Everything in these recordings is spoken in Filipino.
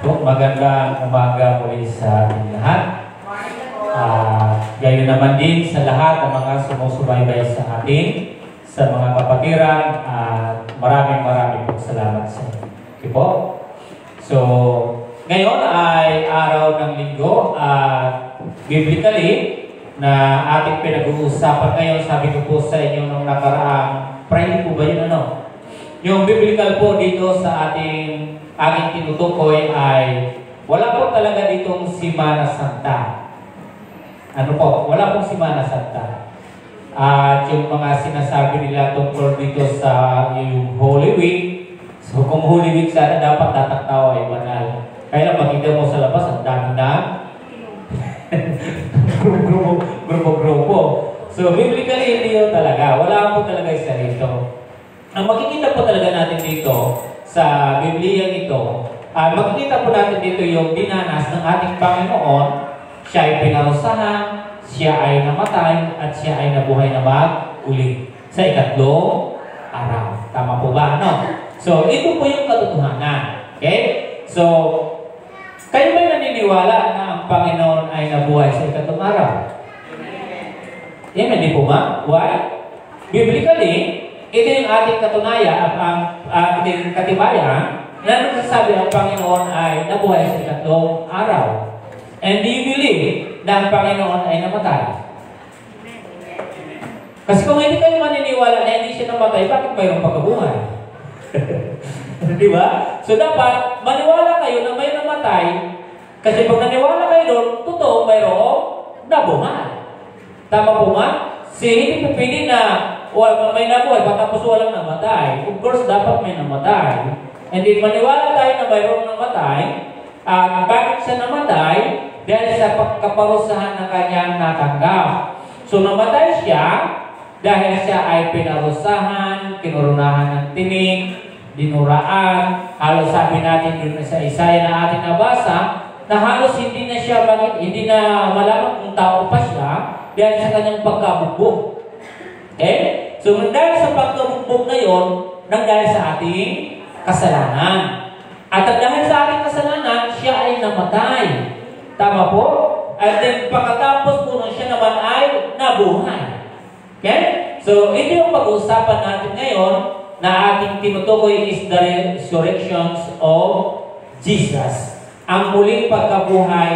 Magandang umaga muli sa ating lahat. Gayon naman din sa lahat ng mga sumusubaybay sa atin, sa mga kapatiran, at maraming pong salamat sa inyo. Okay po? So, ngayon ay araw ng linggo at biblically na ating pinag-uusapan ngayon, sabi ko po sa inyo nung nakaraang Friday po ba yun Yung biblical po dito sa ating tinutukoy ay wala po talaga ditong Semana Santa. Wala pong Semana Santa. At yung mga sinasabi nila tungkol dito sa yung Holy Week, so kung Holy Week sana dapat tataktawa ay banal. Kaya makita mo sa labas, ang dami na grupo. So biblically hindi yun talaga. Wala po talaga isa rito. Ang makikita po talaga natin dito sa Biblia nito, makikita po natin dito yung dinanas ng ating Panginoon. Siya ay pinarusahan, siya ay namatay, at siya ay nabuhay na mag-uli sa ikatlong araw. Tama po ba? So, ito po yung katotohanan. Okay? So, kayo ba'y naniniwala na ang Panginoon ay nabuhay sa ikatlong araw? Amen. Di po ba? Why? Biblically, ito yung ating katunayan at ang ating katibayan na nagsasabi ang Panginoon ay nabuhay sa ikatlong araw. And do you believe na ang Panginoon ay namatay? Kasi kung hindi kayo maniniwala na hindi siya namatay, bakit mayroong pagkabuhay? Di ba? So dapat maniwala kayo na may namatay, kasi pag naniwala kayo doon, totoo mayroong nabuhay. Tama po ba? Hindi po pwede na may nabuhay, tapos walang namatay. Of course, dapat may namatay. And then, maniwala tayo na mayroong namatay. Bakit siya namatay? Dahil sa kaparusahan na kanyang natanggap. So, namatay siya dahil siya ay pinarusahan, kinurunahan ng tinig, dinuraan. Halos sabi natin dun sa Isaiah na ating nabasa, na halos hindi na malaman kung tao pa siya dahil sa kanyang pagkabugbog. Okay? So, dahil sa pagkabugbog na yun, dahil sa ating kasalanan. At dahil sa ating kasalanan, siya ay namatay. Tama po? At then, pagkatapos po nun, siya naman ay nabuhay. Okay? So, ito yung pag-uusapan natin ngayon na ating tinutukoy is the resurrections of Jesus. Ang muling pagkabuhay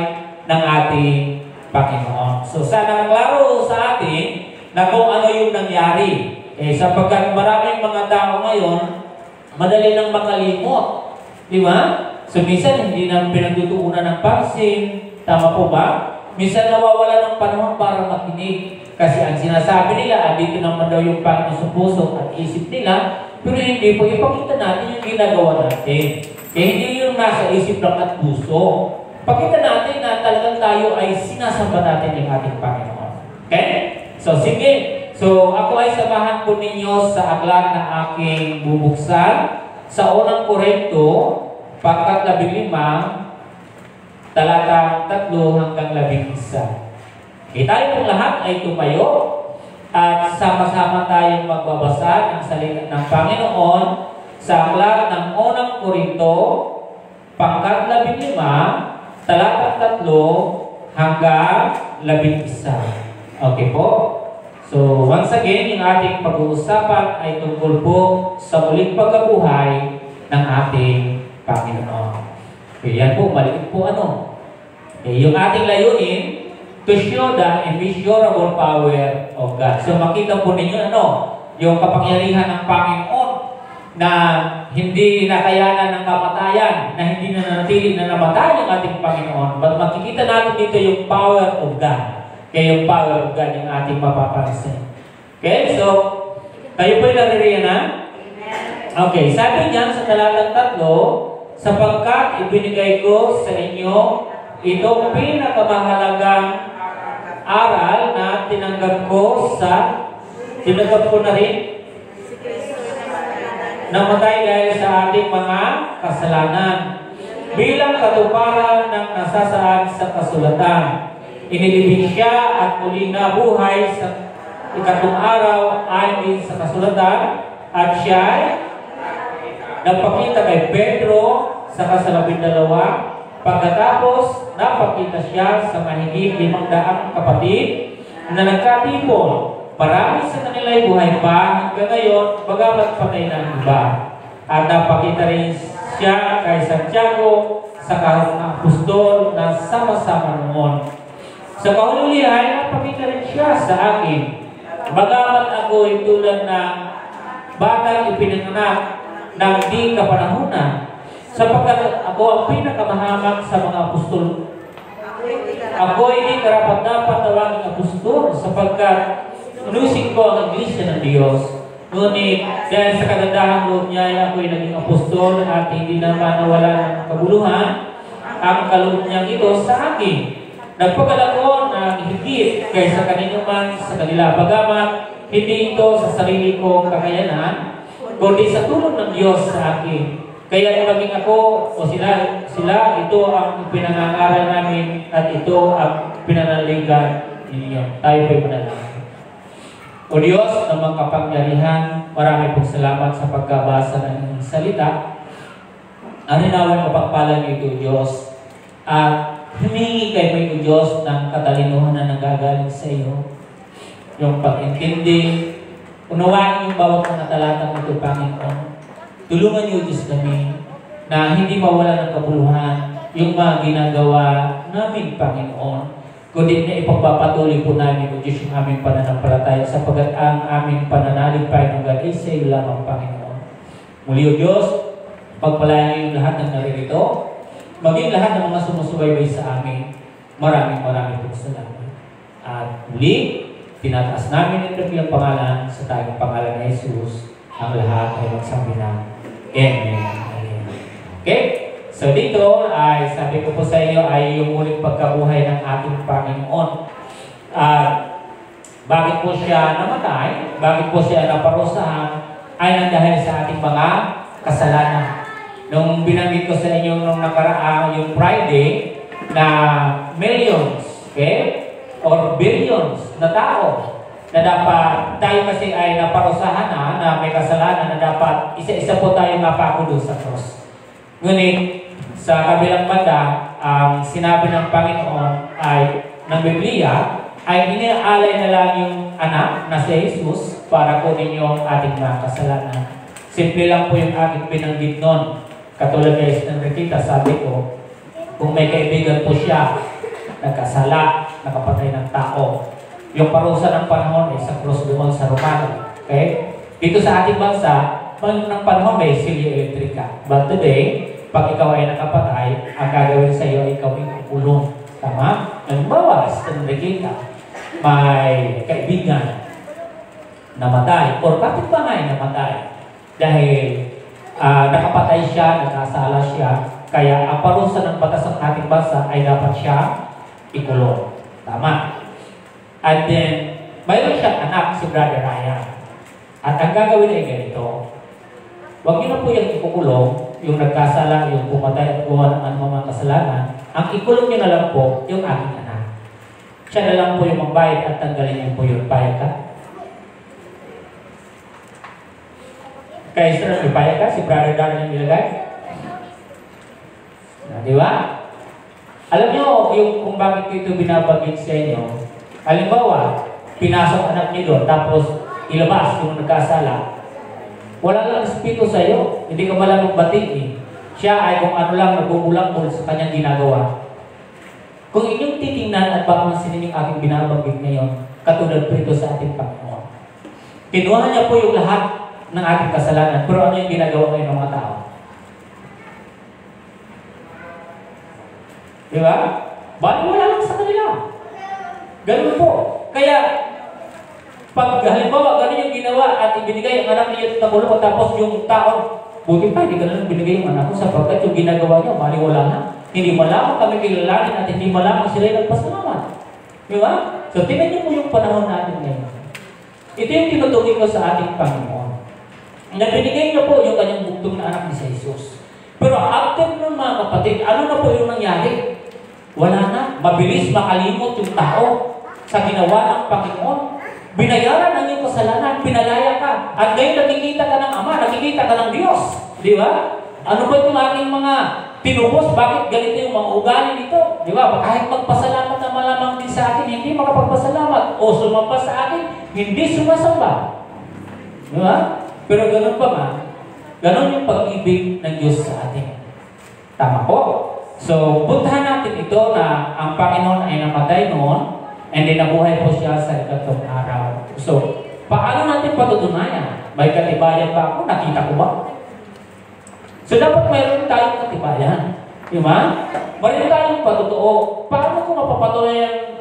ng ating Panginoon. So, sana klaro sa atin na kung ano yung nangyari. Sapagkat maraming mga tao ngayon, madali nang makalimot. Di ba? So, minsan hindi nang pinagtutuunan ng pansin. Tama po ba? Minsan nawawala ng panahon para makinig. Kasi ang sinasabi nila, dito naman daw yung Panginoon sa puso at isip nila, pero hindi po, ipakita natin yung ginagawa natin. Kaya hindi yung nasa isip lang at puso. Pakita natin na talagang tayo ay sinasamba natin yung ating Panginoon. Okay? So, sige. So, ako ay samahan po ninyo sa aklat na aking bubuksan sa unang Korinto, pangkat 15, talatang 3 hanggang 11. Okay, tayo pong lahat ay tumayo at sama-sama tayong magbabasa ng salita ng Panginoon sa aklat ng unang Korinto, pangkat 15, talatang 3 hanggang 11. Okay po? So, once again, yung ating pag-uusapan ay tungkol po sa muling pagkabuhay ng ating Panginoon. Okay, yan po, maliit po Okay, yung ating layunin, to show the immeasurable power of God. So, makita po ninyo yung kapangyarihan ng Panginoon na hindi nakayanan ng kamatayan, na hindi na nanatili na namatay ng ating Panginoon. But makikita natin dito yung power of God. Kaya yung power of God yung ating mapapansin. Okay, so, kayo po yung naririyan na? Okay, sabi niya sa talatang 3, sapagkat ibinigay ko sa inyo itong pinakamahalagang aral na tinanggap ko na rin, namatay dahil sa ating mga kasalanan, bilang katuparan ng nasasaad sa kasulatan. Inilibing siya at muling nabuhay sa ikatlong araw ayon sa kasulatan, at siya nagpakita kay Pedro sa 12 Pagkatapos, napakita siya sa mahigit 500 kapatid na nagkatipon. Marami sa kanila'y buhay pa hanggang ngayon, bagamat patay na ang iba. At napakita rin siya kay Santiago sa kahit ng apostol na sama-sama noon. Sa kahululihan, napakita rin siya sa akin. Bagamat ako ay tulad na batang ipinanganak ng di kapanahunan, sapagkat ako ang pinakamahamak sa mga apostol. Ako ay di karapat-dapat tawaging apostol sapagkat inusig ko ang iglesia ng Diyos. Ngunit dahil sa kagandahan loob niya ay ako ay naging apostol at hindi naman nawala ng kabuluhan ang kaloob niya ito sa akin. Nagpagala ko na higit kaysa kanino man sa kanila. Bagamat hindi ito sa sarili kong kakayanan, kundi sa tulong ng Diyos sa akin. Kaya maging ako o sila, ito ang pinangangaral namin at ito ang pinanaligan ninyo. Tayo po'y manalangin. O Diyos na makapangyarihan, marami pong salamat sa pagkabasa ng inyong salita. Arinawan mapagpalan niyo ito, Diyos. At humingi kay mo Diyos ng katalinuhan na nanggagaling sa iyo. Yung pag-intindi, unawain yung bawat mga talatang ito, Panginoon. Tulungan niyo, Diyos, kami na hindi mawala ng kabuluhan yung mga ginagawa namin, Panginoon. Kundi na ipagpapatuloy po namin, O Diyos, yung aming pananampalataya sapagat ang aming pananalig, Panginoon, ay sa iyo lamang, Panginoon. Muli, O Diyos, pagpalayan niyo yung lahat ng naririto, maging lahat ng mga sumusubaybay sa amin. Maraming po salamat. At muli, tinataas namin ito bilang pangalan sa tayong pangalan na Jesus. Ang lahat ay magsabi na Amen. Amen. Okay? So dito ay sabi ko po sa iyo ay yung muling pagkabuhay ng ating Panginoon. Bakit po siya namatay? Bakit po siya naparusahan? Ay nang dahil sa ating mga kasalanan. Nung binanggit ko sa inyo nung nakaraang yung Friday na millions, okay? Or billions na tao na dapat tayo kasi ay naparusahan na may kasalanan na dapat isa-isa po tayo mapakulo sa cross. Ngunit sa kabilang banda, ang sinabi ng Panginoon ay ng Biblia ay inaalay na lang yung anak na si Jesus para kunin yung ating mga kasalanan. Simple lang po yung aking binanggit noon. Katulad guys ng Rikita, sabi ko, kung may kaibigan po siya, nagkasala, nakapatay ng tao, yung parusa ng panahon ay sa cross doon sa Romano. Okay? Dito sa ating bansa, ng panahon may silya elektrika. But today, pag ikaw ay nakapatay, ang gagawin sa iyo ay ikaw ay kukulong. Tama? Halimbawa, sa Rikita, may kaibigan namatay or kapitbahay namatay dahil nakapatay siya, nakasala siya, kaya ang parusa ng batas ng ating bansa ay dapat siya ikulong. Tama? And then, mayroon siyang anak, si Brother Ryan. At ang gagawin ay ganito. Huwag niyo na po yung ikukulong, yung nagkasala, yung pumatay at gumawa ng mga kasalanan. Ang ikulong niyo na lang po, yung aking anak. Siya na lang po yung magbayad at tanggalin niyo po yung bayad ka. Kaya sir, may bayad ka, si Brother Darren yung nilagay. Di ba? Alam niyo kung bakit ko ito binabagit sa inyo. Halimbawa, pinasok anak niyo doon, tapos ilabas yung nagkasala. Wala lang espiritu sa iyo. Hindi ka malamang batiin eh. Siya ay kung ano lang nagbubulak-bul sa kanyang ginagawa. Kung inyong titingnan at papansinin yung aking binabagit ngayon, katulad po ito sa ating Panginoon. Kinuha niya po yung lahat ng ating kasalanan, pero ano yung ginagawa ngayon ng mga tao? Di ba? Bakit wala lang sa kanila? Ganun po. Kaya, pag halimbawa, ganun yung ginawa at ibinigay ang anak niya sa kulong tapos yung tao, buti pa, hindi ganun binigay yung anak ko sapagkat yung ginagawa niya, baliwala na. Hindi malamang kami kilalanin at hindi malamang sila yung nagpasalamat. Di ba? So, tingnan niyo po yung panahon natin ngayon. Ito yung tinutukoy ko sa ating Panginoon. Na binigay niya po yung kanyang bugtong na anak ni si Jesus. Pero after nun mga kapatid, ano na po yung nangyari? Wala na. Mabilis makalimot yung tao sa ginawa ng Panginoon. Binayaran ang iyong kasalanan, pinalaya ka. At ngayon nakikita ka ng Ama, nakikita ka ng Diyos. Di ba? Ano ba itong aking mga tinubos, bakit ganito yung mga ugali nito? Di ba? Kahit magpasalamat na malamang din sa akin, hindi makapagpasalamat. O sumamba sa akin, hindi sumasamba. Di ba? Pero ganun pa man, ganun yung pag-ibig ng Diyos sa atin. Tama po? So, puntahan natin ito na ang Panginoon ay namatay noon and then nabuhay po siya sa ikatlong araw. So, paano natin patutunayan? May katibayan ba ako? Nakita ko ba? So, dapat mayroon tayong katibayan. Di ba? Mayroon tayong patotoo. Paano ko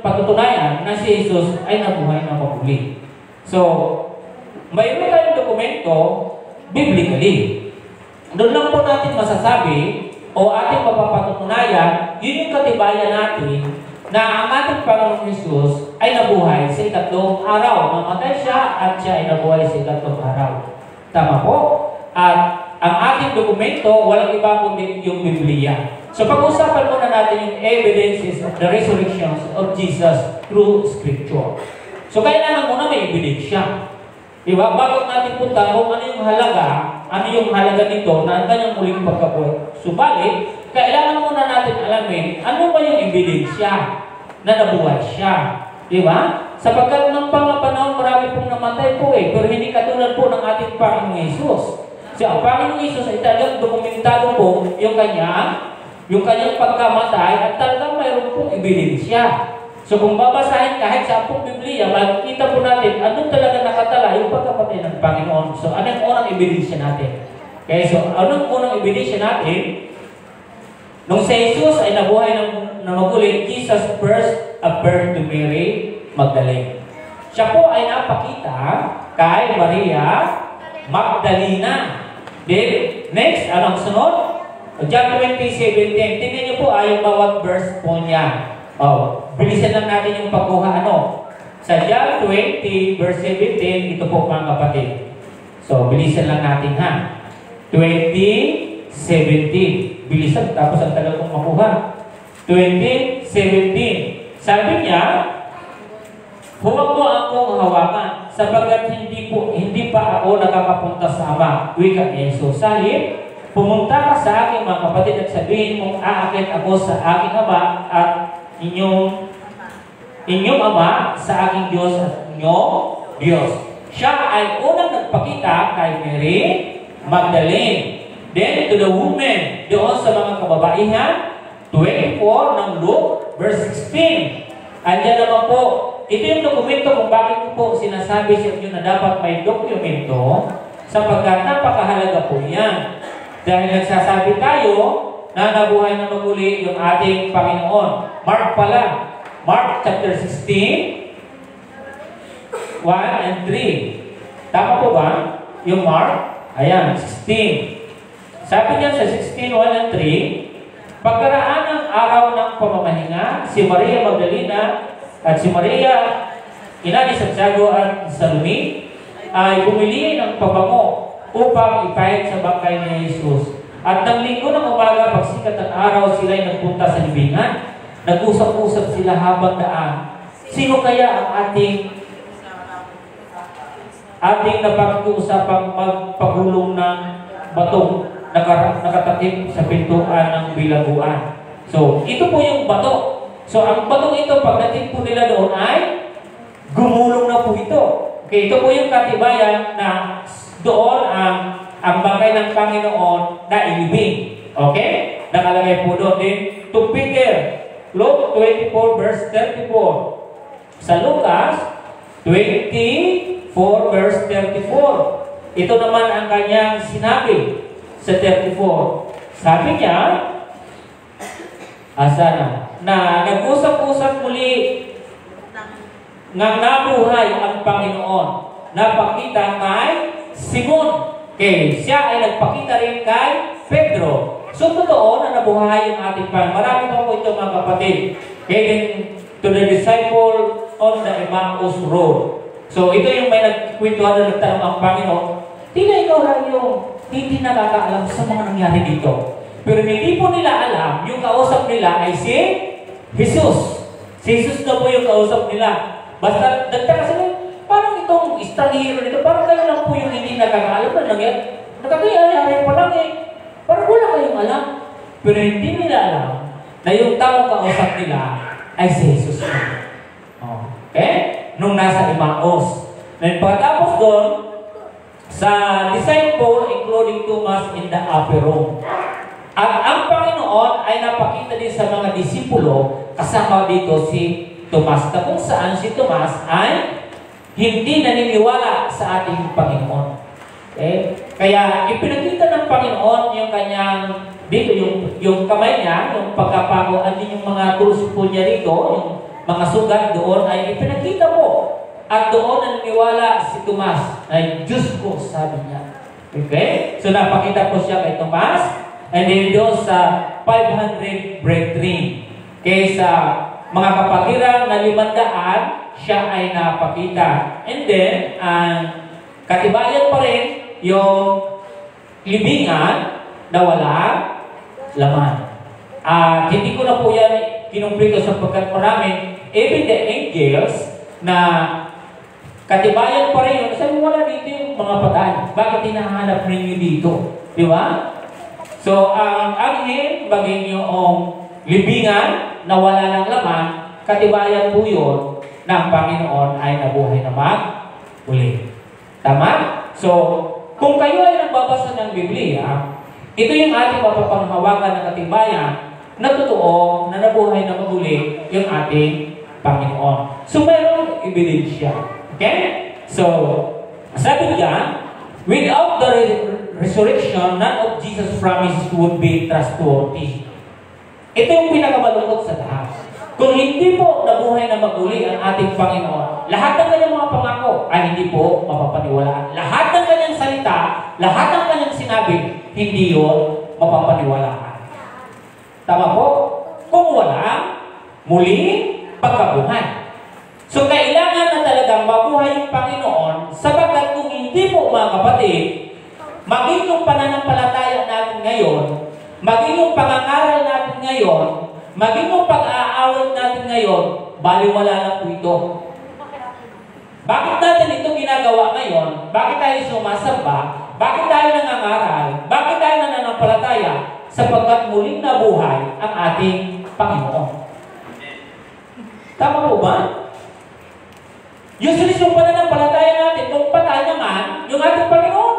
patutunayan na si Jesus ay nabuhay na muli? So, mayroon tayong dokumento biblically. Doon lang po natin masasabi o ating mapapatutunayan, yun yung katibayan natin na ang ating Panginoong Jesus ay nabuhay sa ikatlong araw. Namatay siya at siya ay nabuhay sa ikatlong araw. Tama po? At ang ating dokumento, walang iba kundi yung Biblia. So pag-usapan muna natin yung evidences of the resurrections of Jesus through Scripture. So kailangan muna may ebidensya. Diba? Bago natin punta kung ano yung halaga nito na ang kanyang muling pagkabuhay. Subalit, kailangan muna natin alamin ano ba yung ebidensya na nabuhay siya. Diba? Sapagkat ng panahon marami pong namatay po pero hindi katulad po ng ating Panginoong Jesus. So, ang Panginoong Jesus ay talagang dokumentado po yung kanyang pagkamatay at talagang mayroon pong ebidensya. So kung babasahin kahit sa pong Biblia, makikita po natin anong talaga nakatala yung pagkamatay ng Panginoon. So anong unang ebidensya natin? Okay, so anong unang ebidensya natin? Nung si Jesus ay nabuhay ng maguli, Jesus first appeared to Mary Magdalene. Siya po ay napakita kay Maria Magdalena. Then, next, anong sunod? John 20:17. Tingnan niyo po yung bawat verse po niya. Bilisan lang natin yung pagkuha. Sa John 20, verse 17, ito po mga kapatid. So, bilisan lang natin ha. 20:17. Bilisan, tapos ang tagal kong makuha. 20:17. Sabi niya, huwag mo akong hawakan, sapagkat hindi pa ako nakakapunta sa Ama. Wika ni Jesus. Salib, pumunta ka sa akin mga kapatid at sabihin mong aakit ako sa aking Ama at inyong Ama sa aking Diyos at inyong Diyos. Siya ay unang nagpakita kay Mary Magdalene. Then to the woman, doon sa mga kababaihan, 24 ng Luke, verse 16. Andiyan naman po, ito yung dokumento kung bakit ko po sinasabi sa inyo na dapat may dokumento sapagkat napakahalaga po yan. Dahil nagsasabi tayo na nabuhay na maguli yung ating Panginoon. Mark pala. Mark chapter 16, 1 and 3. Tama po ba? Yung Mark? Ayan, 16. Sabi niya sa 16, 1 and 3, pagkaraan ng araw ng pamamahinga, si Maria Magdalena at si Maria, ina ni Santiago at Salome, ay bumili ng pabango upang ipahid sa bangkay ni Jesus. At ng linggo ng umaga, pagsikat ng araw, sila ay nagpunta sa libingan. Nag-usap-usap sila habang daan. Sino kaya ang ating napag-uusapang magpagulong ng batong nakatakip sa pintuan ng bilangguan? So, ito po yung bato. So, ang batong ito, pagdating po nila doon ay gumulong na po ito. Okay, ito po yung katibayan na doon ang bangkay ng Panginoon na ilibing. Okay? Nakalagay po doon din. To Peter, Luke 24 verse 34. Sa Lucas 24 verse 34. Ito naman ang kanyang sinabi sa 34. Sabi niya, na nag-usap-usap muli nang nabuhay ang Panginoon. Napakita kay Simon. Okay, siya ay nagpakita rin kay Pedro. So, totoo na nabuhay ang ating Panginoon. Marami pa po ito mga kapatid. Okay, then, to the disciple on the Emmaus Road. So, ito yung may nagkwentuhan na nagtanong ang Panginoon. Tila ikaw lang yung hindi nakakaalam sa mga nangyari dito. Pero hindi po nila alam, yung kausap nila ay si Jesus. Si Jesus na po yung kausap nila. Basta, nagtaka sila, parang itong istranghero nito, parang kayo lang po yung hindi nakakaalam na nangyari. Nakakayari pa lang Parang wala kayong alam. Pero hindi nila alam na yung taong kausap nila ay si Jesus. Okay? Nung nasa Emmaus. Then pagkatapos doon, sa disciple, including Thomas in the upper room. At ang Panginoon ay napakita din sa mga disipulo, kasama dito si Tomas, na kung saan si Tomas ay hindi naniniwala sa ating Panginoon. Okay? Kaya ipinakita ng Panginoon yung kanyang, dito yung kamay niya, yung pagkapako, at yung mga tools po niya dito, yung mga sugat doon, ay ipinakita po. At doon naniniwala si Tomas, ay Diyos ko, sabi niya. Okay? So napakita po siya kay Tomas, and then doon sa 500 brethren. Okay, sa mga kapatiran na 500, siya ay napakita. And then, katibayan pa rin yung libingan na wala laman. At hindi ko na po yan kinumplito sapagkat maraming even the angels na katibayan pa rin yun. Sabi wala dito yung mga patay. Bakit hinahanap ninyo dito? Di ba? So, ang anghel, bagay yung libingan na wala ng laman, katibayan po yun ng Panginoon ay nabuhay naman uli. Tama? So, kung kayo ay nagbabasa ng Biblia, ito yung ating mapapanghawakan ng katibayan na totoo na nabuhay na uli yung ating Panginoon. So, mayroong ebidensya. Okay? So, sabi niya, without the resurrection, none of Jesus' promises would be trustworthy. Ito yung pinakamalungkot sa lahat. Kung hindi po nabuhay na maguli ang ating Panginoon, lahat ng kanyang mga pangako ay hindi po mapapaniwalaan. Lahat ng kanyang salita, lahat ng kanyang sinabi, hindi yun mapapaniwalaan. Tama po? Kung wala, muli, pagkabuhay. So, kailangan na talagang mabuhay yung Panginoon sapagkat kung hindi po, mga kapatid, maging yung pananampalataya natin ngayon, maging yung pangangaral natin ngayon, maging yung pag-aawat natin ngayon, baliwala na po ito. Bakit natin ito ginagawa ngayon? Bakit tayo sumasamba? Bakit tayo nangangaral? Bakit tayo nananampalataya? Sapagkat muling nabuhay ang ating Panginoon. Tama po ba? Usually, yung pananampalataya natin, kung patay naman, yung ating Panginoon.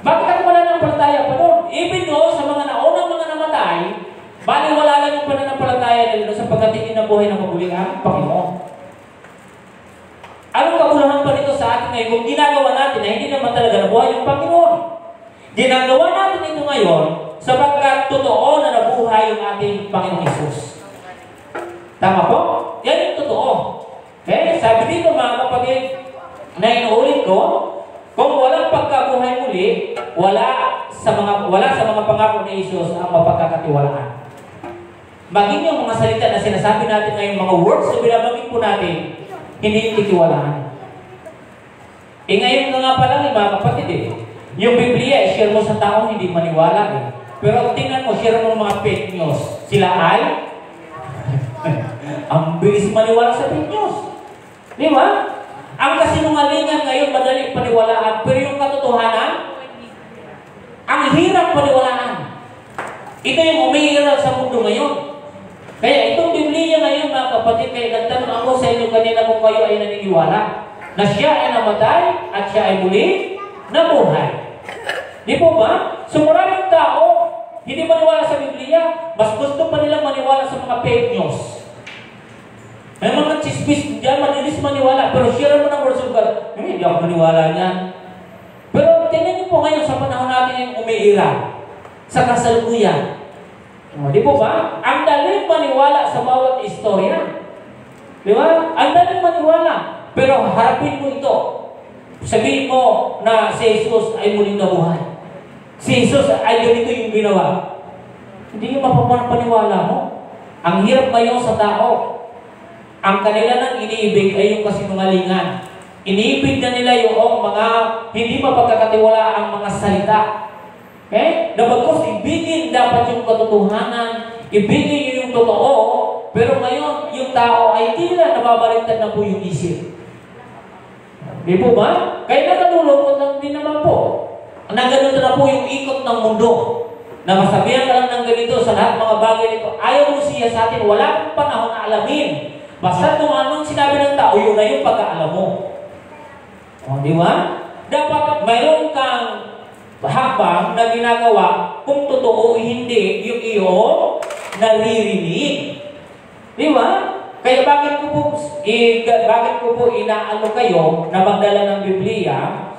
Bakit ako mananampalataya pa doon? Even though, sa mga naunang mga namatay, baliwala lang yung pananampalataya nila sapagkat hindi nabuhay ng mabuling ang Panginoon. Anong kabuluhan pa nito sa atin ngayon? Kung ginagawa natin na hindi naman talaga nabuhay yung Panginoon. Ginagawa natin ito ngayon sapagkat totoo na nabuhay yung ating Panginoong Hesus. Tama po? Yan yung totoo. Okay? Sabi dito mga kapatid, na inuulit ko, kung walang pagkabuhay muli, wala sa mga pangako ni Jesus ang mapagkakatiwalaan. Maging yung mga salita na sinasabi natin ngayon, mga words na binabagin po natin, hindi yung titiwalaan. Ngayon nga pa lang, mga kapatid yung Biblia, share mo sa tao, hindi maniwala Pero tingnan mo, share mo mga fake news. Sila ay ang bilis maniwala sa fake news. Di ba? Ang kasinungalingan ngayon madali paniwalaan, pero yung katotohanan, ang hirap paniwalaan. Ito yung umiiral sa mundo ngayon. Kaya itong Biblia ngayon, mga kapatid, kaya nagtanong ako sa inyo kanina kung kayo ay naniniwala na siya ay namatay at siya ay muli nabuhay. Di po ba? So maraming tao, hindi maniwala sa Biblia, mas gusto pa nilang maniwala sa mga fake news. May mga chismis dyan, malinis maniwala. Pero share mo ng words of God. Hindi ako maniwala niyan. Pero tingnan niyo po ngayon sa panahon natin yung umiira. Sa kasalukuyan. Di po ba? Ang daling maniwala sa bawat istorya. Di ba? Ang daling maniwala. Pero harapin mo ito. Sabihin mo na si Jesus ay muling nabuhay. Si Jesus ay ganito yung ginawa. Hindi yung mapapaniwala mo. Ang hirap ngayon sa tao. Ang kanila nang iniibig ay yung kasinungalingan. Iniibig na nila yung mga hindi mapagkakatiwala ang mga salita. Okay? Nabagos, ibigin dapat yung katotohanan, ibigin yung totoo, pero ngayon, yung tao ay hindi nila nababaliktad na po yung isip. Di po ba? Kaya nakatulong lang din naman po. Na ganun na po yung ikot ng mundo. na masabihan ka lang ng ganito sa lahat mga bagay nito. Ayaw mo siya sa atin. Wala kang panahon na alamin. Basta kung anong sinabi ng tao, yun na yung pag-aalam mo. O, di ba? Dapat mayroon kang habang na ginagawa kung totoo o hindi yung iyong naririnig. Di ba? Kaya bakit ko po inaano kayo na magdala ng Biblia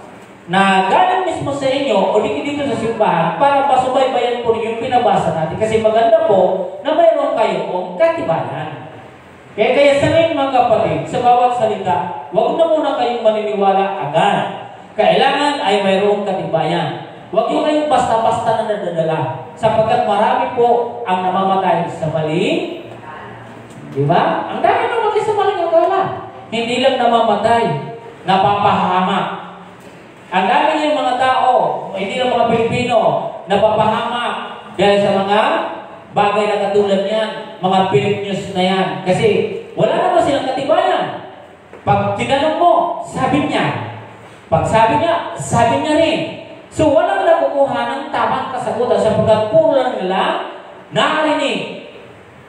na galing mismo sa inyo o dito sa simbahan para masubaybayan po yung pinabasa natin. Kasi maganda po na mayroon kayong katibayan. Kaya sa ngayon mga kapatid, sa bawat salita, huwag na muna kayong maniniwala agad. Kailangan ay mayroong katibayan. Huwag yung kayong basta-basta na nadadala. Sapagkat marami po ang namamatay sa mali. Di ba? Ang dami namatay sa maling akala. Hindi lang namamatay, napapahamak. Ang dami yung mga tao, hindi lang mga Pilipino, napapahamak dahil sa mga bagay na katulad niyan, mga fake news na yan. Kasi wala naman silang katibayan. Pag tinanong mo, sabi niya. Pag sabi niya, sabi niya rin. So walang nakukuha ng tamang kasagutan sapagkat puro lang nila narinig.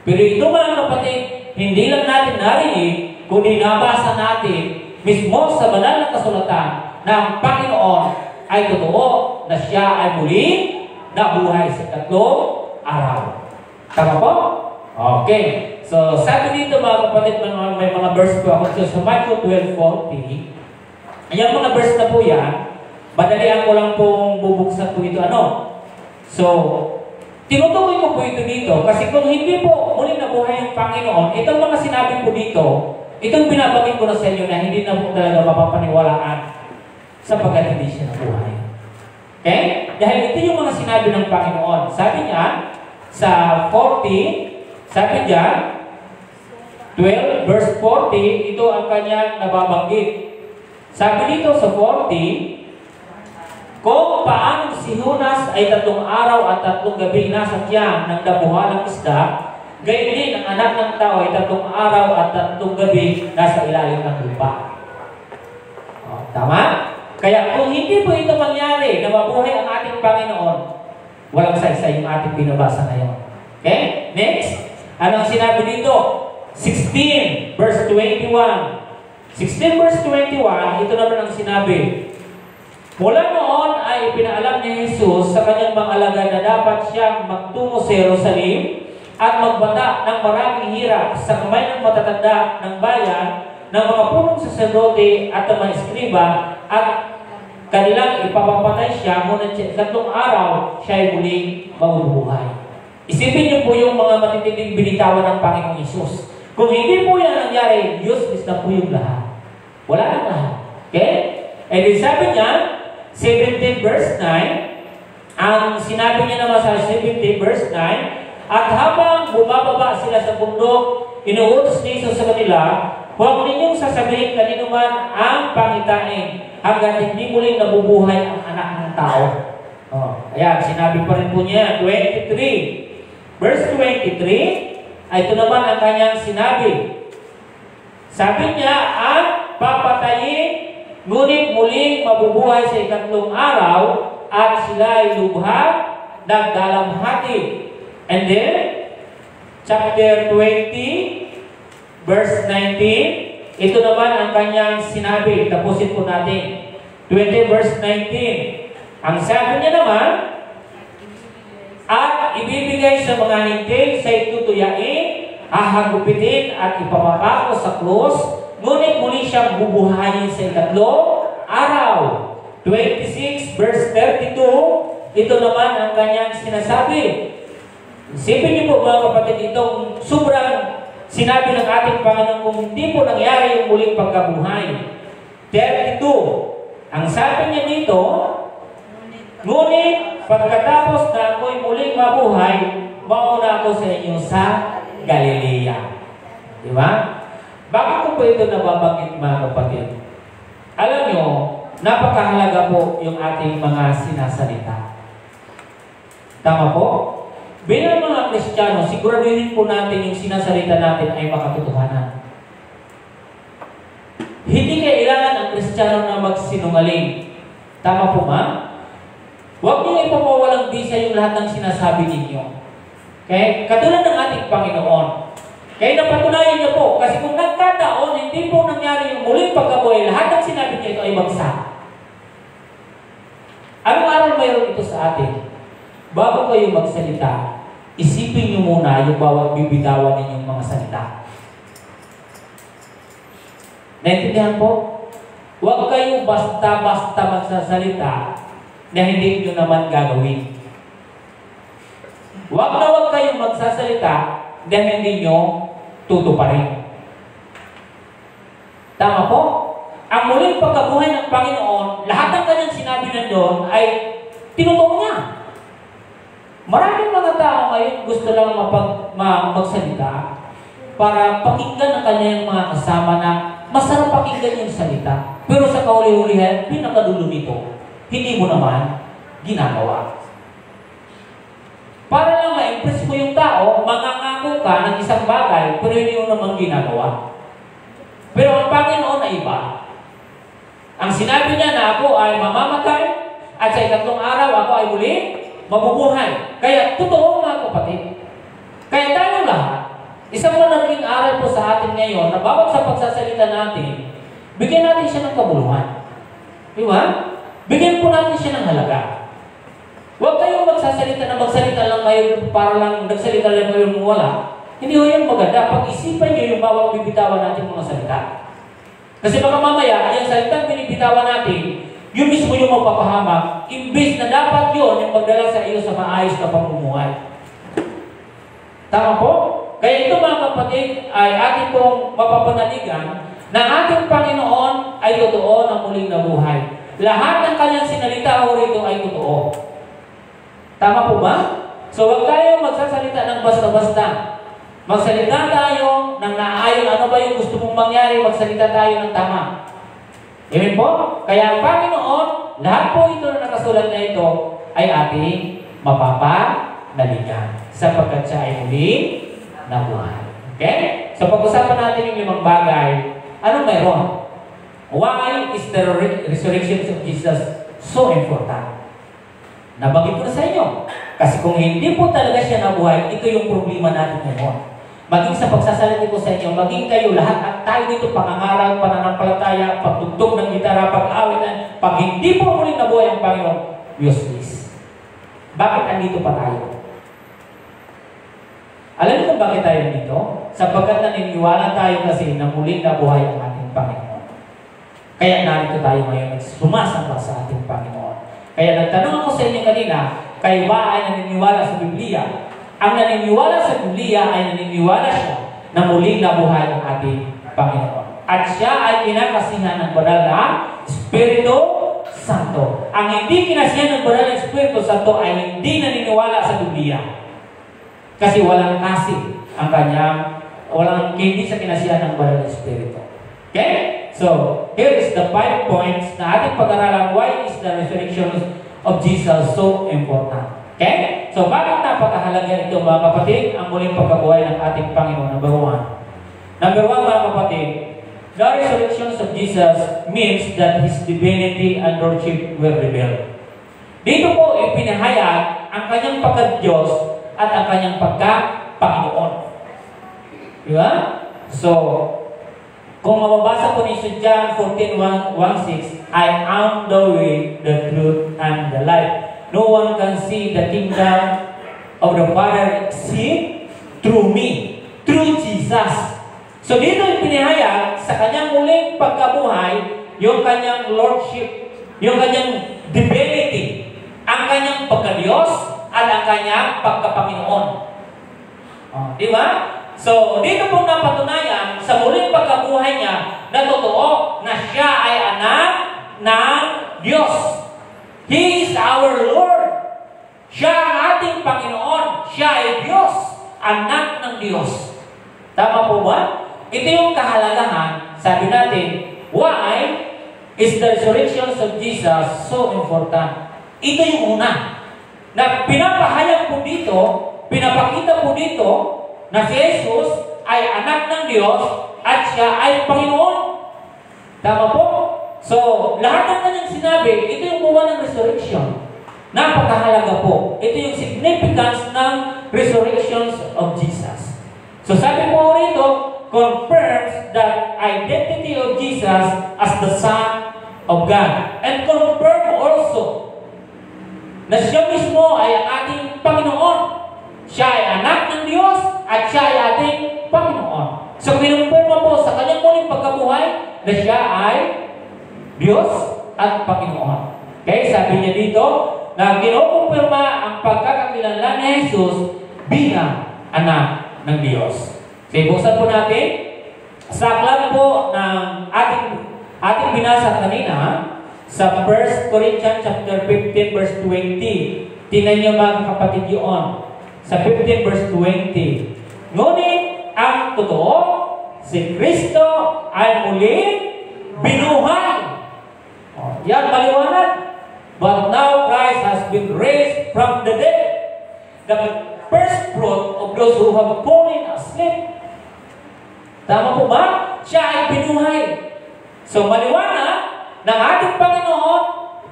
Pero ito mga kapatid, hindi lang natin narinig, kundi nabasa natin mismo sa banal na kasulatan na ang Panginoon ay totoo na siya ay muli nabuhay sa 3 araw. Tama po? Okay. So, sabi dito mga kapatid, may mga verse po ako. So, sa Matthew 12:40, yung mga verse na po yan, madalian ko lang pong bubuksan po ito. So, tinutukoy ko po ito dito kasi kung hindi po muling nabuhay yung Panginoon, itong mga sinabi po dito, itong binabagin ko na sa inyo na hindi na po talaga mapapaniwalaan sapagkat hindi siya nabuhay. Okay? Dahil ito yung mga sinabi ng Panginoon. Sabi niya, sa 40, sabi niya, 12 verse 40, ito ang kanyang nababanggit. Sabi dito sa 40, kung paano si Jonas ay 3 araw at 3 gabi nasa tiyan ng dabuhalang isda, gayon din ang anak ng tao ay 3 araw at 3 gabi nasa ilalim ng lupa. Tama? Kaya kung hindi po ito mangyari na mabuhay ang ating Panginoon, walang saysay yung ating binabasa ngayon. Okay? Next. Anong sinabi dito? 16 verse 21. 16 verse 21, ito naman ang sinabi. Mula noon ay pinaalam ni Jesus sa kanyang mga alagad na dapat siyang magtungo sa Jerusalem at magbata ng maraming hirap sa kamay ng matatanda ng bayan, ng mga punong saserdote at ng mga eskriba, at kanilang ipapapatay siya, ngunit sa 3 araw siya ay muling mabubuhay. Isipin niyo po yung mga matitinding binitawan ng Panginoong Isus. Kung hindi po yan nangyari, useless na po yung lahat. Wala na lahat. Okay? And then sabi niya, 17 verse 9, ang sinabi niya naman sa 17 verse 9, at habang bumababa sila sa bundok, inuutos ni Jesus sa kanila, huwag ninyong sasabihin kanino man ang pangitain hanggang hindi muling nabubuhay ang anak ng tao. Ayan, sinabi pa rin po niya, 23. Verse 23, ay ito naman ang kanyang sinabi. Sabi niya, at papatayin, ngunit muling mabubuhay sa 3 araw, at sila ay lubhag ng dalamhati. And then, chapter 20, verse 19, ito naman ang kanyang sinabi. Tapusin po natin. 20 verse 19. Ang sabi niya naman, at ibibigay sa mga hintil sa itutuyain, hahagupitin at ipapapako sa krus, ngunit muli siyang bubuhayin sa 3 araw. 26 verse 32, ito naman ang kanyang sinasabi. Isipin niyo po mga kapatid, itong sobrang sinabi ng ating Panginoon kung hindi po nangyari yung muling pagkabuhay. 32, ang sabi niya dito, ngunit pagkatapos na ako'y muling mabuhay, mauna ako sa inyo sa Galilea. Di ba? Bakit ko po ito nababanggit mga kapatid? Alam nyo, napakahalaga po yung ating mga sinasalita. Tama po? Bilang mga Kristiyano, siguraduhin po natin yung sinasalita natin ay makatotohanan. Hindi kailangan ang Kristiyano na magsinungaling. Tama po ma? Huwag niyo ipapawalang bisa yung lahat ng sinasabi ninyo. Okay? Katulad ng ating Panginoon. Kaya napatunayan niyo po, kasi kung nagkataon, hindi po nangyari yung muling pagkabuhay, lahat ng sinabi niyo ito ay bagsak. Araw-araw mayroon ito sa atin. Bago kayo magsalita, isipin niyo muna yung bawat bibitawan ninyong mga salita. Naintindihan po? Huwag kayo basta-basta magsasalita na hindi nyo naman gagawin. Huwag na huwag kayong magsasalita na hindi nyo tutuparin. Tama po? Ang muling pagkabuhay ng Panginoon, lahat ng kanyang sinabi nandoon ay tinutuon niya. Maraming mga tao ngayon gusto lang magsalita para pakinggan ng kanyang mga kasama na masarap pakinggan yung salita. Pero sa kahuli-hulihan, pinakadulo nito, hindi mo naman ginagawa. Para lang ma-impress mo yung tao, mangangako ka ng isang bagay, pero hindi mo naman ginagawa. Pero ang Panginoon ay iba. Ang sinabi niya na ako ay mamamatay, at sa ikatlong araw ako ay muli mabubuhay. Kaya totoo mga kapatid. Kaya tayo lahat, isang malaking aral po sa atin ngayon, na bawat sa pagsasalita natin, bigyan natin siya ng kabuluhan. Di ba? Bigyan po natin siya ng halaga. Huwag kayong magsasalita na magsalita lang ngayon para lang nagsalita lang ngayon wala. Hindi ho yan maganda. Pag-isipan nyo yung bawat bibitawan natin mga salita. Kasi baka mamaya, yung salitang binibitawan natin, yung mismo yung mapapahamak, imbis na dapat yun yung magdala sa iyo sa maayos na pamumuhay. Tama po? Kaya ito mga kapatid ay ating pong mapapanaligan na ating Panginoon ay totoo na muling nabuhay. Lahat ng kanyang sinalita ho rito ay totoo. Tama po ba? So huwag tayo magsasalita ng basta-basta. Magsalita tayo ng naayon. Ano ba yung gusto mong mangyari? Magsalita tayo ng tama. Amen po? Kaya ang Panginoon, lahat po ito na nakasulat na ito ay ating mapapanaligan. Sapagkat siya ay muling nabuhay. Okay? So pag-usapan natin yung 5 bagay. Anong mayroon? Why is the resurrection of Jesus so important? Nabanggit ko na sa inyo. Kasi kung hindi po talaga siya nabuhay, ito yung problema natin ngayon. Maging sa pagsasalita ko sa inyo, maging kayo lahat at tayo dito, pangangaral, pananampalataya, pagtugtog ng gitara, pag-awitan, pag hindi po muling nabuhay ang Panginoon, useless. Bakit andito pa tayo? Alam niyo kung bakit tayo dito? Sapagkat naniniwala tayo kasi na muling nabuhay ang ating Panginoon. Kaya narito tayo ngayon, sumasamba sa ating Panginoon. Kaya nagtanong ako sa inyo kanina, kayo ba ay naniniwala sa Biblia? Ang naniniwala sa Biblia ay naniniwala siya na muling nabuhay ang ating Panginoon. At siya ay kinakasihan ng banal na Espiritu Santo. Ang hindi kinasihan ng banal na Espiritu Santo ay hindi naniniwala sa Biblia. Kasi walang kasi ang kanyang, walang hindi sa kinasihan ng banal na Espiritu. Okay? So, here is the 5 points na ating pag-aralan. Why is the resurrection of Jesus so important? Okay? So, bakit napakahalaga ito mga kapatid? Ang muling pagkabuhay ng ating Panginoon. Number 1. Number 1 mga kapatid, the resurrection of Jesus means that His divinity and Lordship were revealed. Dito po ipinahayag ang kanyang pagka-Diyos at ang kanyang pagka-Panginoon. Diba? So, kung mababasa po ni John 14:1-6, I am the way, the truth, and the life. No one can see the kingdom of the Father except through me, through Jesus. So dito ipinahayag sa kanyang muling pagkabuhay, yung kanyang lordship, yung kanyang divinity, ang kanyang pagka-Diyos, at ang kanyang pagka-Panginoon. Di ba? So, dito po napatunayan sa muling pagkabuhay niya na totoo na siya ay anak ng Diyos. He is our Lord. Siya ang ating Panginoon. Siya ay Diyos. Anak ng Diyos. Tama po ba? Ito yung kahalagahan. Sabi natin, why is the resurrection of Jesus so important? Ito yung una. Na pinapahayag po dito, pinapakita po dito, na si Jesus ay anak ng Diyos at siya ay Panginoon. Tama po? So, lahat ng kanyang sinabi, ito yung buwan ng resurrection. Napakahalaga po. Ito yung significance ng resurrections of Jesus. So sabi po rito, confirms the identity of Jesus as the Son of God. And confirm also na siya mismo ay ang ating Panginoon. Siya ay anak ng Diyos at siya ay ating Panginoon. So kinumpirma po sa kanyang muling pagkabuhay na siya ay Diyos at Panginoon. Okay, sabi niya dito na kinukumpirma ang pagkakakilanlan ni Jesus bilang anak ng Diyos. So ibuksan po natin sa aklat po ng ating binasa kanina sa 1 Corinthians chapter 15 verse 20. Tingnan niyo mga kapatid yun. Sa 15 verse 20. Ngunit ang totoo, si Kristo ay muling binuhay. Yan, maliwanag. But now Christ has been raised from the dead, the first fruit of those who have fallen asleep. Tama po ba? Siya ay binuhay. So maliwanag ng ating Panginoon,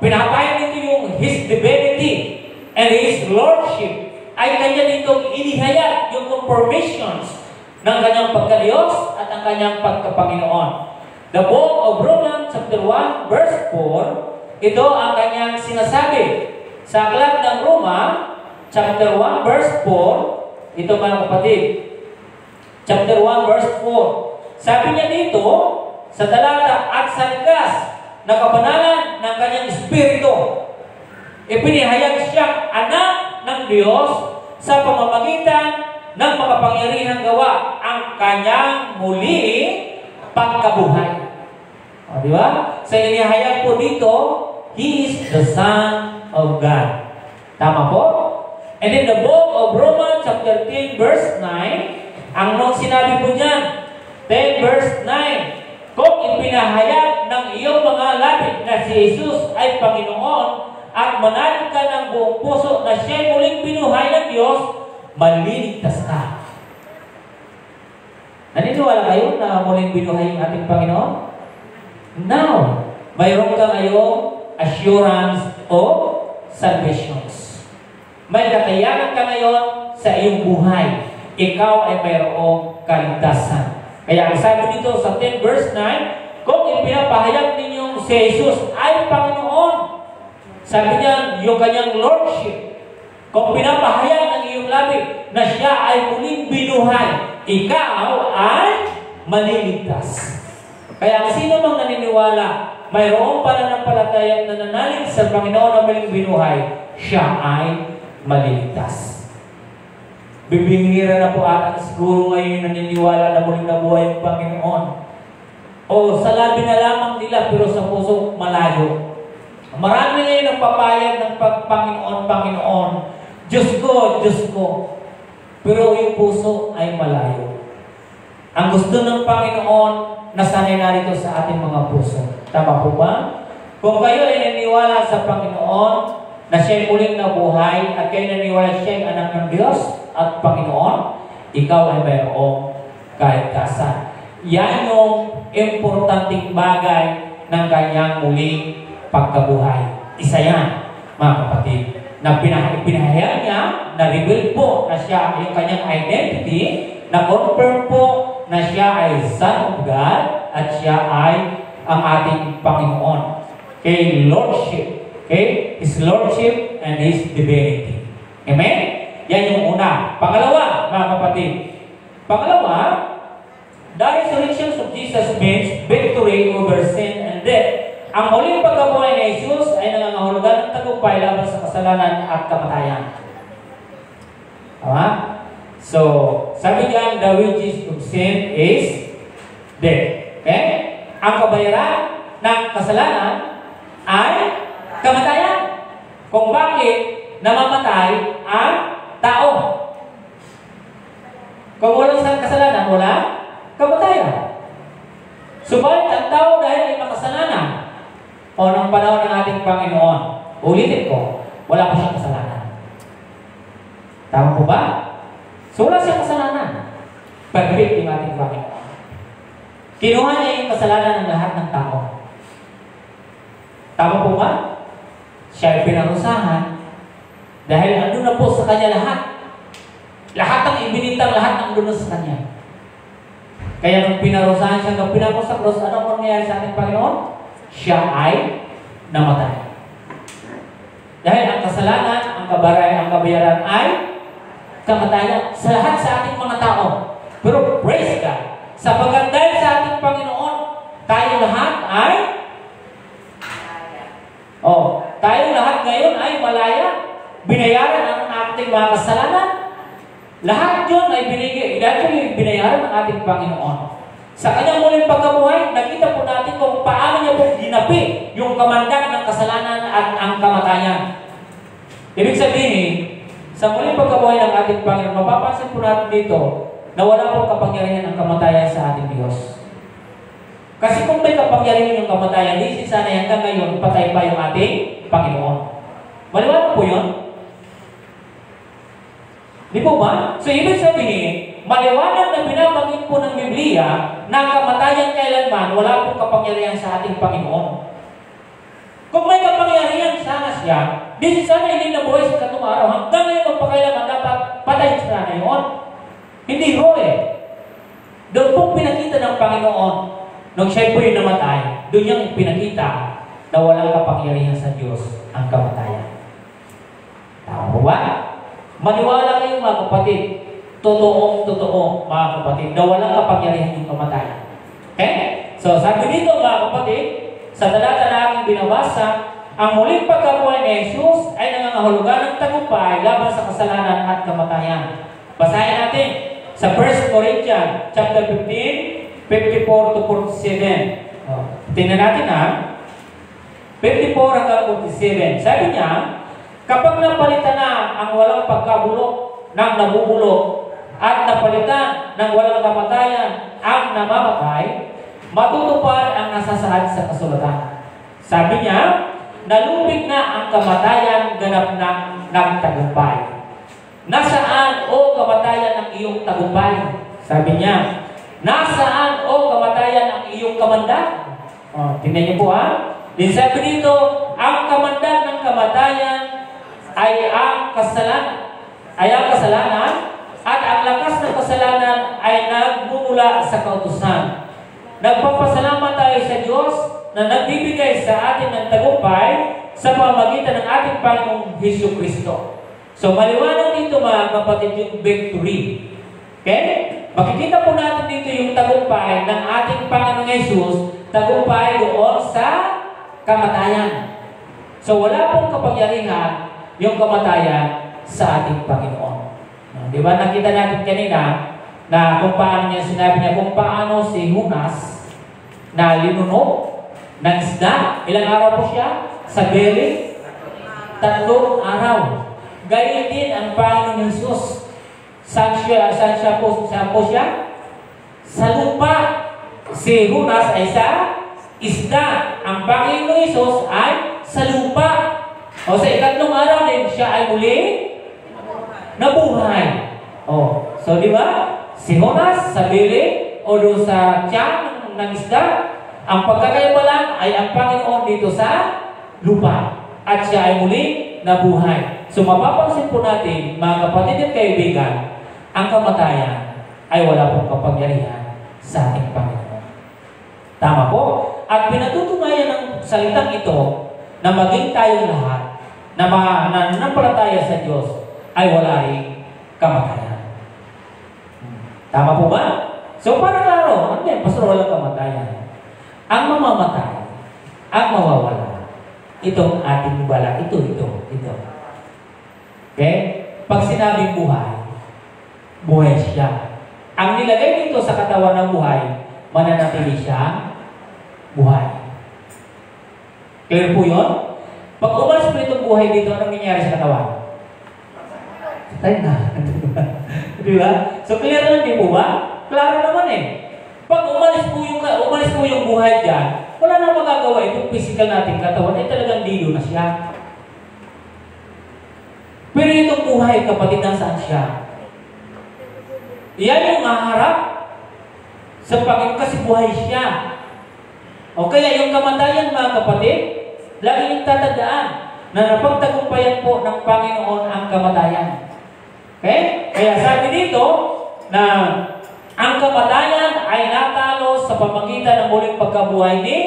pinapayag nito yung His divinity and His Lordship ay kanya nitong inihayag yung confirmations ng kanyang pagka-Diyos at ang kanyang pagka-Panginoon. The book of Romans chapter 1 verse 4, ito ang kanyang sinasabi. Sa aklat ng Roma chapter 1 verse 4, ito mga kapatid, chapter 1 verse 4, sabi niya dito, sa talata at sa likas na kabanalan ng kanyang espiritu, ipinahayag siyang anak ng Diyos sa pamamagitan ng makapangyarihang gawa ang kanyang muling pagkabuhay. O, di ba? Sa inihayag po dito, He is the Son of God. Tama po? And in the book of Romans chapter 10 verse 9, ang nung sinabi po dyan, 10 verse 9, kung ipinahayag ng iyong mga lapit na si Jesus ay Panginoon at manalig ka ng buong puso na siya'y muling binuhay ng Diyos, maliligtas ka. Naniniwala kayo na muling binuhay ang ating Panginoon? Now, mayroon ka ngayong assurance of salvations. May kakayanan ka ngayon sa iyong buhay. Ikaw ay mayroong kaligtasan. Kaya ang sabi dito sa 10 verse 9, kung ipinapahayag ninyong si Jesus ay Panginoon, sabi niya, yung kanyang Lordship, kung pinapahayag ng iyong labi na siya ay muling binuhay, ikaw ay maliligtas. Kaya sino mang naniniwala, mayroong pananampalatayang nananalig sa Panginoon na muling binuhay, siya ay maliligtas. Bibingira na po ata siguro ngayon naniniwala na muling nabuhay ang Panginoon. O sa labi na lamang nila pero sa puso malayo. Marami ngayon nagpapayag ng Panginoon. Diyos ko. Pero yung puso ay malayo. Ang gusto ng Panginoon nasanay narito sa ating mga puso. Tama po ba? Kung kayo ay naniniwala sa Panginoon na siya'y muling nabuhay at kayo naniniwala siya'y anak ng Diyos at Panginoon, ikaw ay mayroong kaligtasan. Yan yung importanteng bagay ng kanyang muling pagkabuhay. Isa yan, mga kapatid, na pinahayag niya, na-reveal po na siya yung kanyang identity, na-confirm po na siya ay Son of God at siya ay ang ating Panginoon. Okay, Lordship. Okay, His Lordship and His divinity. Amen? Yan yung una. Pangalawa, mga kapatid. Pangalawa, the resurrection of Jesus means victory over sin and death. Ang muling pagkabuhay ni Jesus ay nangangahulugan ng tagumpay laban sa kasalanan at kamatayan. Tama? So, sabi diyan, the wages of sin is death. Okay? Ang kabayaran ng kasalanan ay kamatayan. Kung bakit namamatay ang tao. Kung walang kasalanan, wala kamatayan. Subalit ang tao dahil ay makasalanan o ng panahon ng ating Panginoon, ulitin ko, wala pa siyang kasalanan. Tama po ba? So wala siyang kasalanan. Perfect yung ating Panginoon. Kinuha niya yung kasalanan ng lahat ng tao. Tama po ba? Siya ay pinarusahan Dahil andun na po sa Kanya lahat. Lahat ang ibinintang, lahat ang andun na sa Kanya. Kaya nung pinarusahan siya, nung pinako sa cross, ano ang nangyayari sa ating Panginoon? Siya ay namatay. Dahil ang kasalanan, ang kabayaran ay kamatayan sa lahat sa ating mga tao. Pero praise God, sapagkat dahil sa ating Panginoon, tayo lahat ay tayo lahat ngayon ay malaya. Binayaran ang ating mga kasalanan. Lahat yun ay binayaran ng ating Panginoon. Sa kanyang muling pagkabuhay, nakita po natin kung paano niya po ginapi yung kamandag ng kasalanan at ang kamatayan. Ibig sabihin, sa muling pagkabuhay ng ating Panginoon, mapapansin po natin dito na wala pong kapangyarihan ng kamatayan sa ating Diyos. Kasi kung may kapangyarihan yung kamatayan, di sana hanggang ngayon, patay pa yung ating Panginoon. Maliwanag po yun? Di po ba? So, ibig sabihin, maliwanag na binabanggit po ng Biblia na ang kamatayan kailanman, wala pong kapangyarihan sa ating Panginoon. Kung may kapangyarihan sana siya, di sana hindi nabuhay sa katong araw. Hanggang ngayon, magpakailanman, dapat patay siya na yun. Hindi ho eh. Doon pong pinakita ng Panginoon, nung siya po yung namatay, doon niyang pinakita na walang kapangyarihan sa Diyos ang kamatayan. Tama po ba? Maniwala kayo mga kapatid. Totoo, mga kapatid, na walang kapangyarihan yung kamatayan. Okay? So, sabi dito mga kapatid, sa talata na aking binabasa, ang muling pagkabuhay ni Jesus ay nangangahulugan ng tagumpay laban sa kasalanan at kamatayan. Basahin natin sa 1 Corinthians chapter 15, 54 to 47. Tingnan natin 54 hanggang 47. Sabi niya, kapag napalitan na ang walang pagkabulok ng nabubulok at napalitan ng walang kamatayan ang namamatay, matutupad ang nasasaad sa kasulatan. Sabi niya, nalupig na ang kamatayan, ganap na nagtagumpay. Nasaan o kamatayan ang iyong tagumpay? Sabi niya, nasaan o kamatayan ang iyong kamandag? Tingnan niyo po Din sabi dito, ang kamandag ng kamatayan ay ang kasalanan, at ang lakas ng kasalanan ay nagmumula sa kautusan. Nagpapasalamat tayo sa Diyos na nagbibigay sa atin ng tagumpay sa pamamagitan ng ating Panginoong Jesucristo. So maliwanag dito mga kapatid yung victory. Okay? Makikita po natin dito yung tagumpay ng ating Panginoong Jesus, tagumpay doon sa kamatayan. So wala pong kapangyarihan yung kamatayan sa ating Panginoon. Di ba nakita natin kanina na kung paano niya sinabi niya kung paano si Jonas na linunog ng isda. Ilang araw po siya? Sa beli? 3 araw. Gayun din ang Panginoon Jesus. Saan po siya? Sa lupa. Si Jonas ay sa isda. Ang Panginoon Jesus ay sa lupa. O sa 3 araw din, siya ay muli nabuhay. So di ba? Si Jonas sa bili o doon sa tiyan ng isda, ang pagkakaiba lang ay ang Panginoon dito sa lupa. At siya ay muli nabuhay. So mapapansin po natin, mga kapatid at kaibigan, ang kamatayan ay wala pong kapangyarihan sa ating Panginoon. Tama po? At pinatutunayan ng salitang ito na maging tayong lahat na nananampalataya sa Diyos ay wala rin kamatayan. Tama po ba? So, para klaro, ano yan? Pastor, walang kamatayan. Ang mamamatay, ang mawawala, itong ating bala, ito. Okay? Pag sinabing buhay, buhay siya. Ang nilagay dito sa katawan ng buhay, mananatili siya, buhay. Clear po yun? Pag umalis po itong buhay dito, anong nangyayari sa katawan? Patay na. Diba? So, clear lang din po ba? Klaro naman eh. Pag umalis po yung buhay dyan, wala na magagawa. Itong physical natin katawan ay talagang dilo na siya. Pero itong buhay, kapatid, nasaan siya? Yan yung maharap sa Panginoon kasi buhay siya. O kaya yung kamatayan, mga kapatid, lagi yung tatandaan na napagtagumpayan po ng Panginoon ang kamatayan. Okay? Kaya sabi dito na ang kamatayan ay natalo sa pamagitan ng muling pagkabuhay ni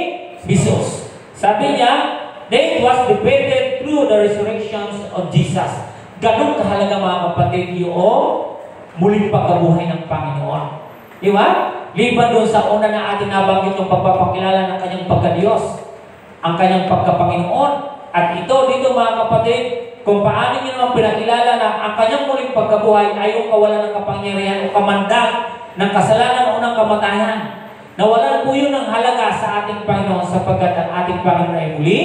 Jesus. Sabi niya, that was defeated through the resurrections of Jesus. Ganun kahalaga mga kapatid yung muling pagkabuhay ng Panginoon. Di ba? Liban doon sa una na ating nabanggit yung pagpapakilala ng kanyang pagka-Diyos, ang kanyang pagka-Panginoon. At ito dito mga kapatid, kung paano niyo naman pinakilala na ang kanyang muling pagkabuhay ay yung kawalan ng kapangyarihan o kamandag ng kasalanan o ng kamatayan. Nawalan po yun ng halaga sa ating Panginoon sapagkat ang ating Panginoon ay muli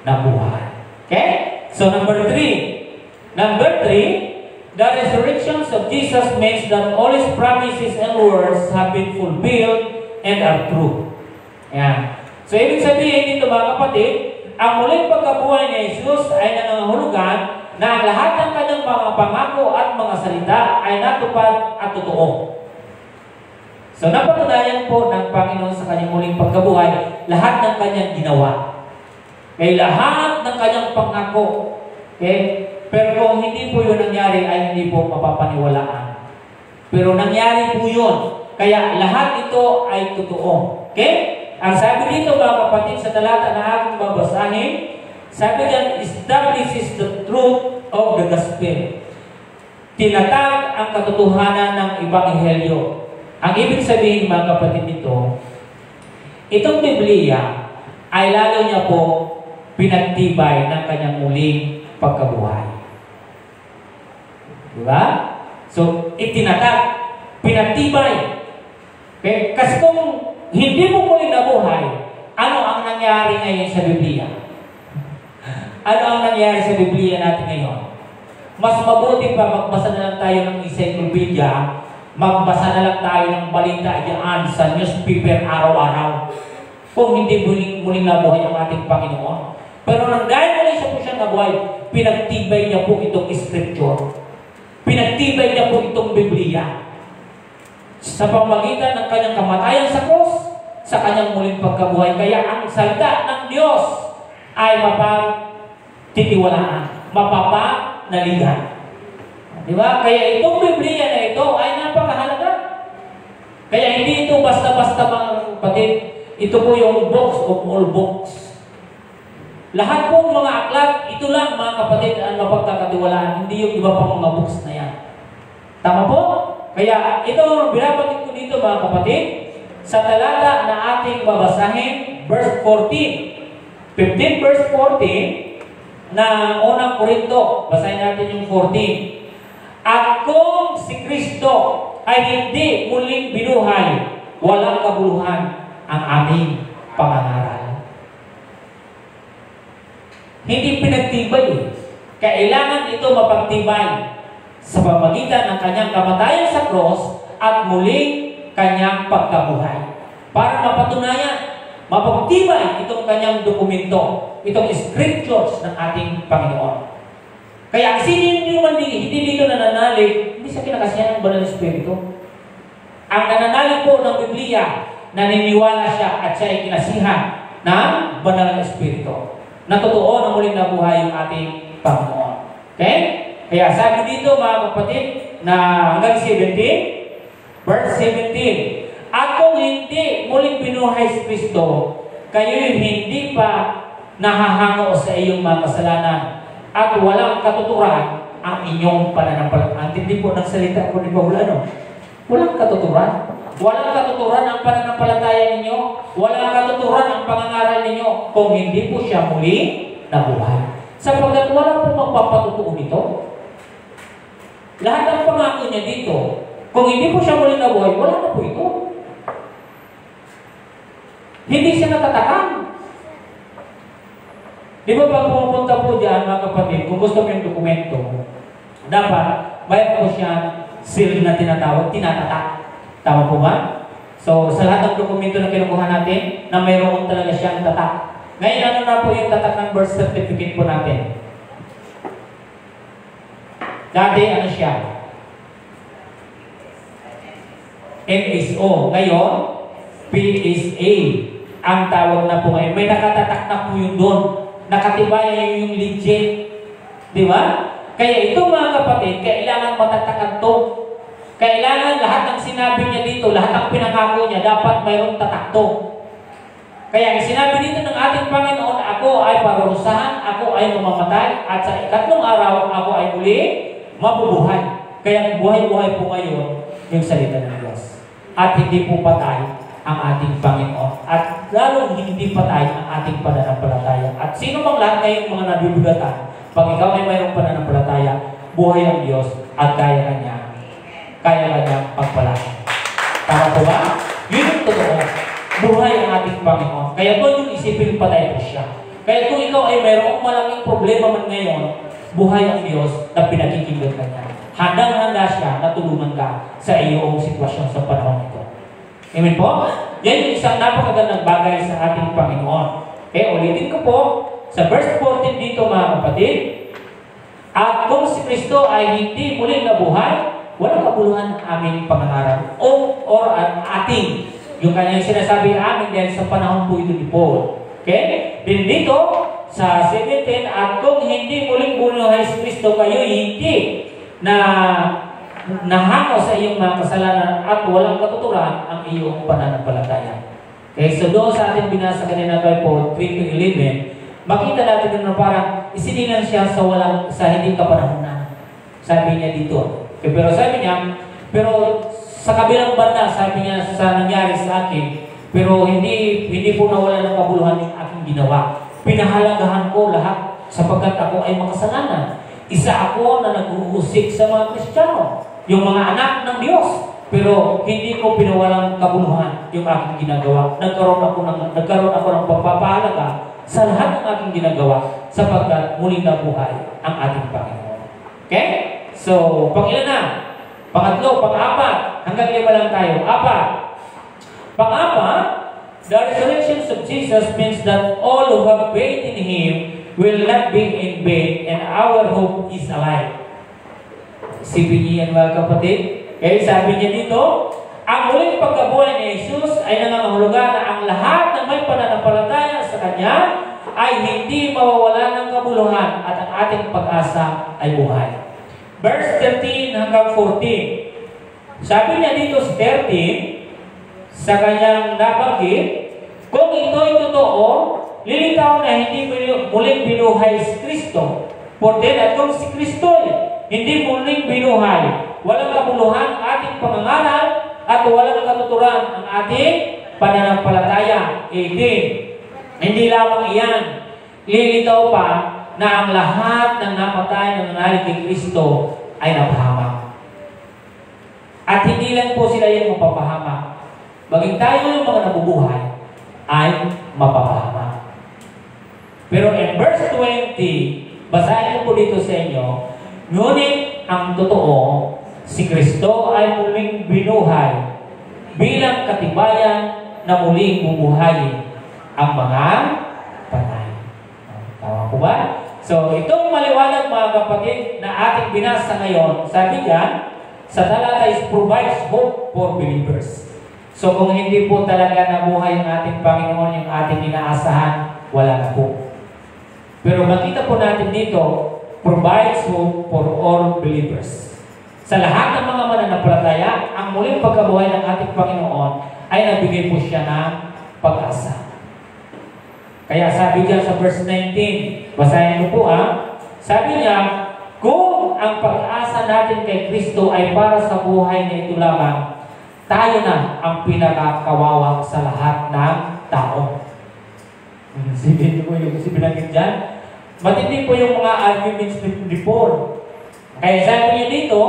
nabuhay. Okay? So number 3. Number 3, the resurrections of Jesus means that all His promises and words have been fulfilled and are true. Ayan. So ibig sabihin dito mga kapatid, ang muling pagkabuhay ni Jesus ay nangangahulugan na ang lahat ng kanyang mga pangako at mga salita ay natupad at totoo. So napatunayan po ng Panginoon sa kanyang muling pagkabuhay lahat ng kanyang ginawa. Kaya lahat ng kanyang pangako. Okay? Pero kung hindi po yun nangyari ay hindi po mapapaniwalaan. Pero nangyari po yun. Kaya lahat ito ay totoo. Okay? Ang sabi dito mga kapatid sa talata na aking babasahin, sabi diyan, establishes the truth of the gospel. Tinatag ang katotohanan ng Ebanghelyo. Ang ibig sabihin mga kapatid nito, itong Biblia ay lalo niya po pinagtibay ng kanyang muling pagkabuhay. Diba? So, itinatag, pinagtibay. Okay? Kasi kung hindi mo muling nabuhay, ano ang nangyari ngayon sa Biblia? Ano ang nangyari sa Biblia natin ngayon? Mas mabuti pa magbasa na lang tayo ng encyclopedia, magbasa na lang tayo ng balita diyan sa newspaper araw-araw. Kung hindi muling nabuhay ang ating Panginoon. Pero nang dahil muli siya po siyang nabuhay, pinagtibay niya po itong scripture. Pinagtibay niya po itong Biblia. Sa pamagitan ng kanyang kamatayan sa cross, sa kanyang muling pagkabuhay. Kaya ang salita ng Diyos ay mapagtitiwalaan, mapapanaligan. Diba? Kaya itong Biblia na ito ay napakahalaga. Kaya hindi ito basta-basta mga kapatid. Ito po yung books of all books. Lahat pong mga aklat, ito lang mga kapatid ang mapagkakatiwalaan. Hindi yung iba pang mga books na yan. Tama po? Kaya ito, binabanggit ko dito mga kapatid, sa talata na ating babasahin, verse 14. 15 verse 14 na unang Korinto. Basahin natin yung 14. At kung si Kristo ay hindi muling binuhay, walang kabuluhan ang aming pangangaral. Hindi pinagtibay. Kailangan ito mapagtibay sa pamagitan ng kanyang kamatayan sa cross at muling kanyang pagkabuhay. Para mapatunayan, mapagtibay itong kanyang dokumento, itong scriptures ng ating Panginoon. Kaya ang hindi dito nananalig, hindi sa kinakasiyan ng Banal Espiritu. Ang nananalig po ng Biblia, naniniwala siya at siya ay kinasihan ng Banal na Espiritu. Na totoo na muling nabuhay yung ating Panginoon. Okay? Kaya sabi dito mga kapatid na hanggang 17, verse 17, at kung hindi muling binuhay si Kristo, kayo'y hindi pa nahahango sa iyong mga kasalanan at walang katuturan ang inyong pananampalataya. Ang tindi po ng salita ko ni Pablo, ano? Walang katuturan. Walang katuturan ang pananampalataya ninyo. Walang katuturan ang pangangaral ninyo kung hindi po siya muli nabuhay. Sapagkat wala po magpapatutuo nito. Lahat ng pangako niya dito, kung hindi po siya muli nabuhay, wala na po ito. Hindi siya natatakang. Di ba pag pumupunta po dyan, mga kapatid, kung gusto mo yung dokumento, dapat mayroon po siya seal na tinatawag, tinatatak. Tama po ba? So, sa lahat ng dokumento na kinukuha natin, na mayroon talaga siyang tatak. Ngayon, ano na po yung tatak ng birth certificate po natin? Dati, ano siya? NSO. Ngayon, PSA. Ang tawag na po ngayon. May nakatatak na po yun doon nakatibayan yung legit. Di ba? Kaya ito mga kapatid, kailangan matatakan to. Kailangan lahat ng sinabi niya dito, lahat ng pinangako niya, dapat mayroong tatakto. Kaya sinabi dito ng ating Panginoon, ako ay parurusahan, ako ay mamamatay, at sa ikatlong araw, ako ay muli mabubuhay. Kaya buhay-buhay po ngayon yung salita ng Diyos. At hindi po patay ang ating Panginoon. At lalong hindi patay ang ating pananampalataya. At sino bang lahat ngayong mga nabibigatan, pag ikaw ay mayroong pananampalataya, buhay ang Diyos at kaya kanyang pagpalain. Tama po ba? Yun yung totoo. Buhay ang ating Panginoon. Kaya doon yung isipin patay po siya. Kaya kung ikaw ay mayroong malaking problema man ngayon, buhay ang Diyos na pinakikinggan ka niya. Handang-handa siya na tulungan ka sa iyong sitwasyon sa panahon ito. Amen po? Yan yung isang napakagandang bagay sa ating Panginoon. Ulitin ko po, sa verse 14 dito mga kapatid, at kung si Kristo ay hindi muling nabuhay, walang kabuluhan ang aming pangangarap or ang ating, yung kanyang sinasabi amin dahil sa panahon po ito ni Paul. Okay? Din dito, sa 17, at kung hindi muling bunuhay si Kristo, kayo hindi na nahango sa iyong mga kasalanan at walang katuturan ang iyong pananampalataya. Okay? So doon sa ating binasa kanina kay Paul 3-11, makita natin na parang isinilang siya sa hindi kapanahonan. Sabi niya dito. Okay, pero sabi niya, pero sa kabilang banda, sabi niya sa nangyari sa akin, pero hindi po nawala ng kabuluhan yung aking ginawa. Pinahalagahan ko lahat sapagkat ako ay makasalanan. Isa ako na nag-uusik sa mga Kristiyano, yung mga anak ng Diyos. Pero hindi ko pinawalang kabuluhan yung aking ginagawa. Nagkaroon ako ng pagpapahalaga sa lahat ng aking ginagawa sapagkat muling nabuhay ang ating Panginoon. Okay? So, pang-ilan na? Pangatlo, pang-apat. Hanggang 5 lang tayo. 4. Pang-apat, the resurrection of Jesus means that all who have faith in Him will not be in vain and our hope is alive. Isipin niyo yan mga kapatid. Kaya sabi niya dito, ang muling pagkabuhay ni Jesus ay nangangahulugan na ang lahat ng may pananampalataya sa Kanya ay hindi mawawala ng kabuluhan at ang ating pag-asa ay buhay. Verse 13 hanggang 14. Sabi niya dito sa 13, sa kanyang nabanggit, kung ito'y totoo, lilitaw na hindi muling binuhay si Kristo. For then, at kung si Kristo hindi muling binuhay, walang kabuluhan ang ating pangangaral at walang katuturan ang ating pananampalataya. 18. Hindi lamang iyan, lilitaw pa na ang lahat ng namatay na nananalig kay Kristo ay napahamak. At hindi lang po sila yung mapapahamak. Maging tayo yung mga nabubuhay ay mapapahamak. Pero in verse 20, basahin ko po dito sa inyo, ngunit ang totoo, si Kristo ay muling binuhay bilang katibayan na muling bubuhayin ang mga patay. Tama po ba? So, itong maliwanag mga kapatid na ating binasa ngayon, sabi diyan, sa talata is provides hope for believers. So, kung hindi po talaga nabuhay ang ating Panginoon, yung ating inaasahan, wala na po. Pero makita po natin dito, provides hope for all believers. Sa lahat ng mga mananampalataya, ang muling pagkabuhay ng ating Panginoon ay nabigay po siya ng pag-asa. Kaya sabi diyan sa verse 19, basahin ko po sabi niya, kung ang pag-asa natin kay Kristo ay para sa buhay na ito lamang, tayo na ang pinakakawawa sa lahat ng tao. Sabihin ko yung binanggit dyan, matindi po yung mga arguments ni Paul. Kaya sabi niya dito,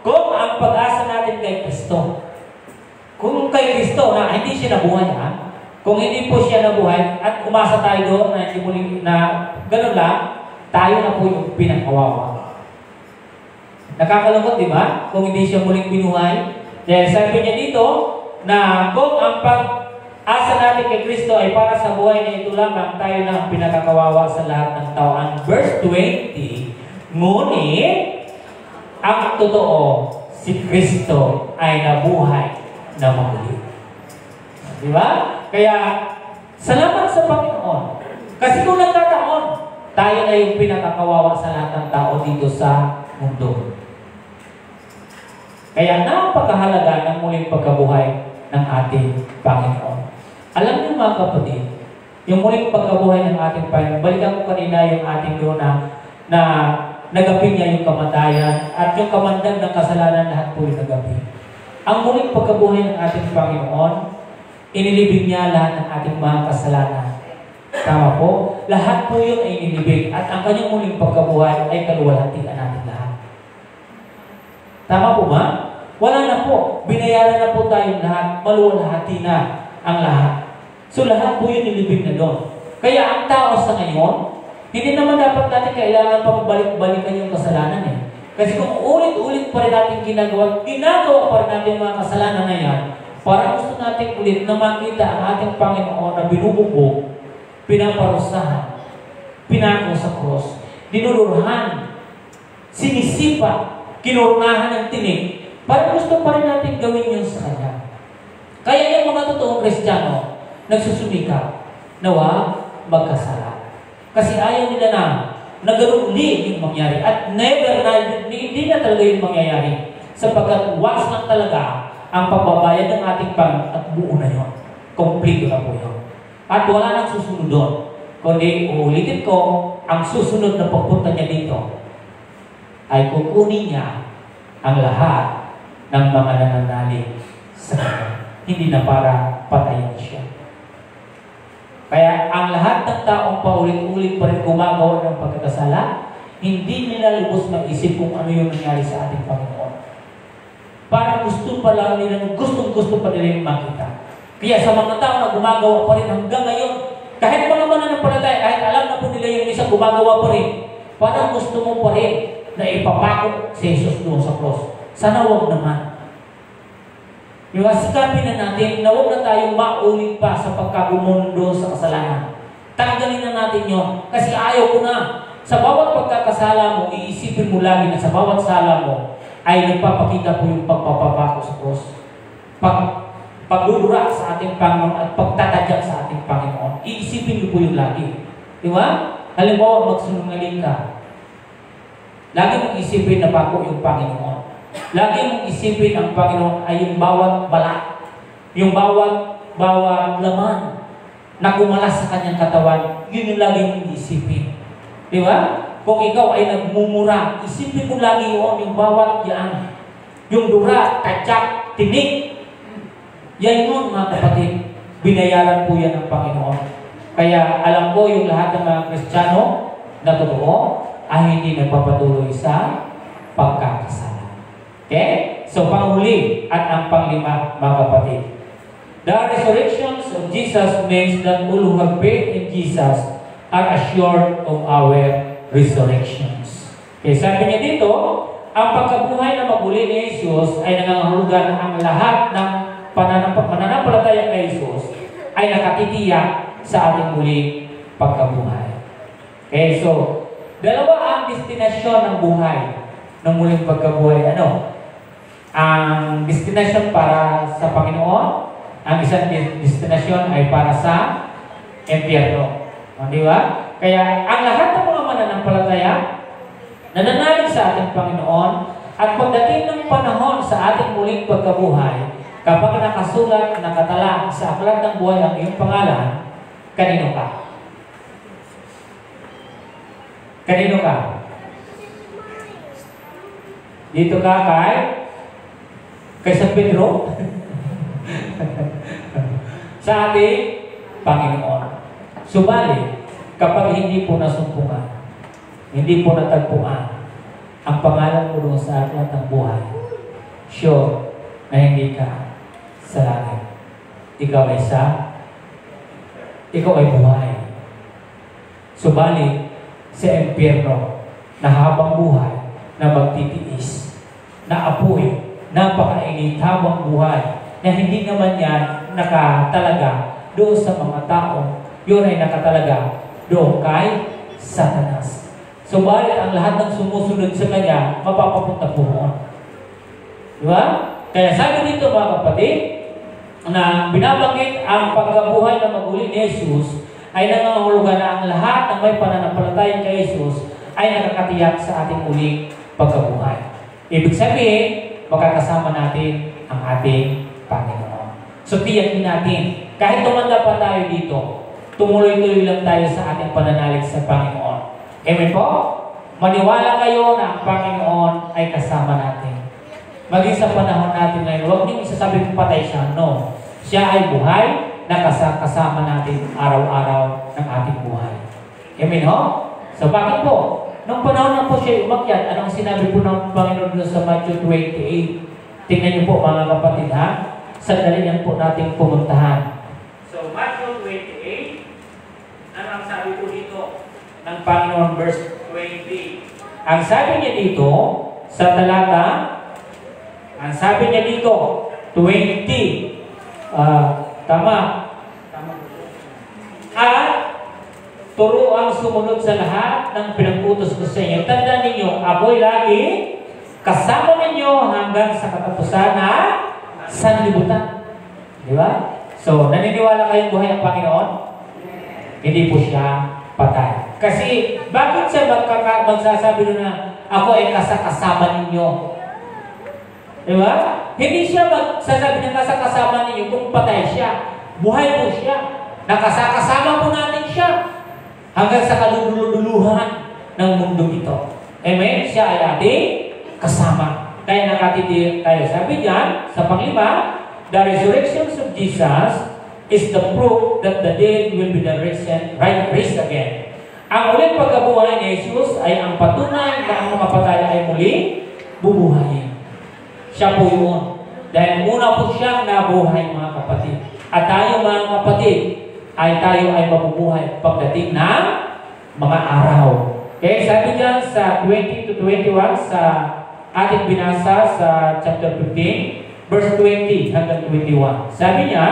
kung ang pag-asa natin kay Kristo, kung kay Kristo na hindi siya nabuhay, kung hindi po siya nabuhay at umasa tayo doon na hindi muling na gano'n lang, tayo na po yung pinakawawa. Nakakalungkot, di ba? Kung hindi siya muling binuhay. Dahil sabi niya dito na kung ang pag-asa natin kay Kristo ay para sa buhay na ito lamang, tayo na ang pinakakawawa sa lahat ng tao. Ang verse 20, ngunit ang totoo, si Kristo ay nabuhay na muli. Di ba? Kaya, salamat sa Panginoon. Kasi kung nagkataon, tayo na yung pinakakawawa sa lahat ng tao dito sa mundo. Kaya napakahalaga ng muling pagkabuhay ng ating Panginoon. Alam niyo mga kapatid, yung muling pagkabuhay ng ating Panginoon, balikan ko kanina yung ating doon na nagapi niya yung kamatayan at yung kamandag ng kasalanan, lahat po yung nagapi. Ang muling pagkabuhay ng ating Panginoon, inilibig niya lahat ng ating mga kasalanan. Tama po? Lahat po yun ay inilibig at ang kanyang muling pagkabuhay ay kaluwalhatian natin lahat. Tama po ba? Wala na po. Binayaran na po tayong lahat. Maluwalhati na ang lahat. So lahat po yun nilibig na doon. Kaya ang tao sa ngayon, hindi naman dapat natin kailangan pang balik-balikan yung kasalanan eh. Kasi kung ulit-ulit pa rin natin ginagawa pa rin natin mga kasalanan na yan, para gusto natin ulit na makita ang ating Panginoon na binubugbog, pinaparusahan, pinako sa cross, dinudurhan, sinisipa, kinurnahan ng tinig, para gusto pa rin natin gawin yun sa Kanya. Kaya yung mga totoong Kristiyano, nagsusumikap na huwag magkasala. Kasi ayaw nila na ganun ulit yung mangyari. At never na, hindi na talaga yung mangyayari. Sapagkat once lang talaga ang pagbabayad ng ating Panginoon at buo na yun. Kompleto na po yun. At wala nang susunod doon. Kundi uulitin ko, ang susunod na pagpunta niya dito ay kukunin niya ang lahat ng mga nananalig sa Kanya. Hindi na para patayin siya. Kaya ang lahat ng taong paulit-ulit pa rin gumagawa ng pagkakasala, hindi nila lubos mag-isip kung ano yung nangyari sa ating Panginoon. Parang gusto pa lang nila, gustong-gusto pa nila yung makita. Kaya sa mga tao na gumagawa pa rin hanggang ngayon, kahit mga mananampalataya, kahit alam na po nila yung isa gumagawa pa rin, parang gusto mo pa rin na ipapako si Jesus doon sa cross. Sana huwag naman. Yung asikapin na natin na huwag na tayong maulit pa sa pagkagumundo sa kasalanan. Tanggalin na natin yon. Kasi ayaw ko na. Sa bawat pagkakasala mo, iisipin mo lagi na sa bawat sala mo ay nagpapakita po yung pagpapapako sa cross. Pagdudura sa ating Panginoon at pagtatadyak sa ating Panginoon. Iisipin mo po yung lagi. Di ba? Halimbawa, magsunungaling ka. Lagi mong isipin na pako yung Panginoon. Lagi mong isipin ang Panginoon ay yung bawat balat, yung bawat laman na kumalas sa kanyang katawan, yun yung lagi mong isipin. Di ba? Kung ikaw ay nagmumura, isipin mo lagi yun, yung bawat yan. Yung dura, katsak, tinig. Yan yun mga kapatid. Binayaran po yan ng Panginoon. Kaya alam ko yung lahat ng mga Kristiyano na totoo ay hindi nagpapatuloy sa pagkakasala. Okay? So, panghuli at ang panglima, mga kapatid. The resurrections of Jesus means that all who have faith in Jesus are assured of our resurrections. Okay, sabi niya dito, ang pagkabuhay na maguli ni Jesus ay nangangahulugan ang lahat ng pananampalataya kay Jesus ay nakatitiyak sa ating muling pagkabuhay. Okay, so, dalawa ang destinasyon ng buhay ng muling pagkabuhay. Ano? Ang destination para sa Panginoon, ang isang destinasyon ay para sa impyerno. Di ba? Kaya ang lahat ng mga mananampalataya nananalig sa ating Panginoon at pagdating ng panahon sa ating muling pagkabuhay, kapag nakasulat, nakatala sa aklat ng buhay ang iyong pangalan, kanino ka? Kanino ka? Dito ka kay San Pedro? Sa ating Panginoon. Subalit, kapag hindi po nasumpungan, hindi po natagpuan ang pangalan mo doon sa aklat ng buhay, sure na hindi ka sa langit. Ikaw ay buhay. Subalit, sa impyerno na habang buhay, na magtitiis, na apoy, napakainit habang buhay, na hindi naman yan nakatalaga doon sa mga tao, yun ay nakatalaga doon kay Satanas. Subalit ang lahat ng sumusunod sa kanya, mapapapunta po roon. Diba? Kaya sabi dito mga kapatid, na binabanggit ang pagkabuhay na maguli ni Jesus ay nangangahulugan na ang lahat ng may pananampalataya kay Jesus ay nakakatiyak sa ating muling pagkabuhay. Ibig sabihin, makakasama natin ang ating Panginoon. So tiyakin natin, kahit tumanda pa tayo dito, tumuloy-tuloy lang tayo sa ating pananalig sa Panginoon. Amen po? Maniwala kayo na ang Panginoon ay kasama natin. Maging sa panahon natin ngayon, huwag niyong isasabing patay siya. No. Siya ay buhay na kasama natin araw-araw ng ating buhay. Amen ho? So bakit po? Nung panahon na po siya umakyat, anong sinabi po ng Panginoon doon sa Matthew 28? Tingnan niyo po mga kapatid ha. Sandali yan po nating pumuntahan. So Matthew 28, ano ang sabi po dito ng Panginoon verse 20? Ang sabi niya dito sa talata, ang sabi niya dito, 20. Tama. At turo ang sumunod sa lahat ng pinag-utos ko sa inyo. Tandaan ninyo, ako'y lagi kasama ninyo hanggang sa katapusan na sanlibutan. Di ba? So, naniniwala kayong buhay ang Panginoon? Hindi po siya patay. Kasi, bakit siya magsasabi doon na ako ay kasama ninyo? Di ba? Hindi siya magsasabi ng kasama ninyo kung patay siya. Buhay po siya. Nakasama po natin siya hanggang sa kalululuhan ng mundo ito. Amen? Siya ay ating kasama. Kaya nakatitig tayo. Sabi diyan, sa panglima, the resurrection of Jesus is the proof that the dead will be raised again. Ang ulit pagkabuhay ni Jesus ay ang patunay na ang mga patay ay muli bubuhayin. Siya po yun. Dahil una po siyang nabuhay, mga kapatid. At tayo, mga kapatid, tayo ay mabubuhay pagdating ng mga araw. Okay, sabi diyan sa 20 to 21 sa ating binasa sa chapter 15, verse 20 hanggang 21. Sabi niya,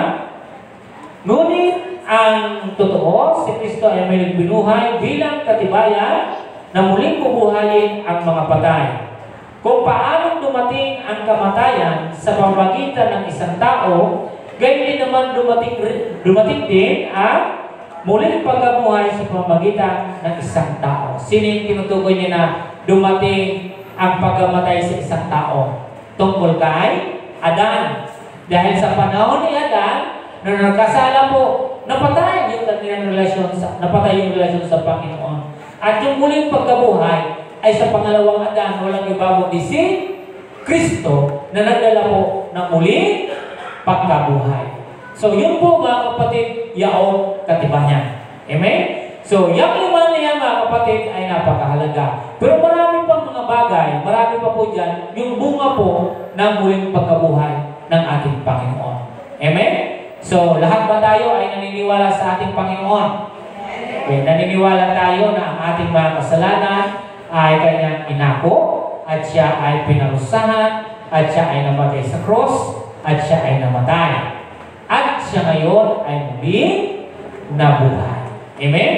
ngunit ang totoo, si Kristo ay may nagbinuhay bilang katibayan na muling bubuhayin ang mga patay. Kung paano dumating ang kamatayan sa pamamagitan ng isang tao, gayon din naman dumating din ang muling pagkabuhay sa pamamagitan ng isang tao. Sino yung tinutukoy niya na dumating ang pagkamatay sa isang tao? Tungkol kay Adan. Dahil sa panahon ni Adan, na nagkasala po, napatay yung relasyon sa Panginoon. At yung muling pagkabuhay ay sa pangalawang Adan, walang iba kundi si Kristo na nagdala po ng muling pagkabuhay. So yun po mga kapatid, yaong katibayan. Amen? So yung lima niya mga kapatid ay napakahalaga. Pero marami pang mga bagay, marami pa po dyan, yung bunga po ng muling pagkabuhay ng ating Panginoon. Amen? So lahat ba tayo ay naniniwala sa ating Panginoon? Okay, naniniwala tayo na ang ating mga kasalanan ay kanyang inako, at siya ay pinarusahan, at siya ay namatay sa cross, at siya ay namatay. At siya ngayon ay muli nabuhay. Amen?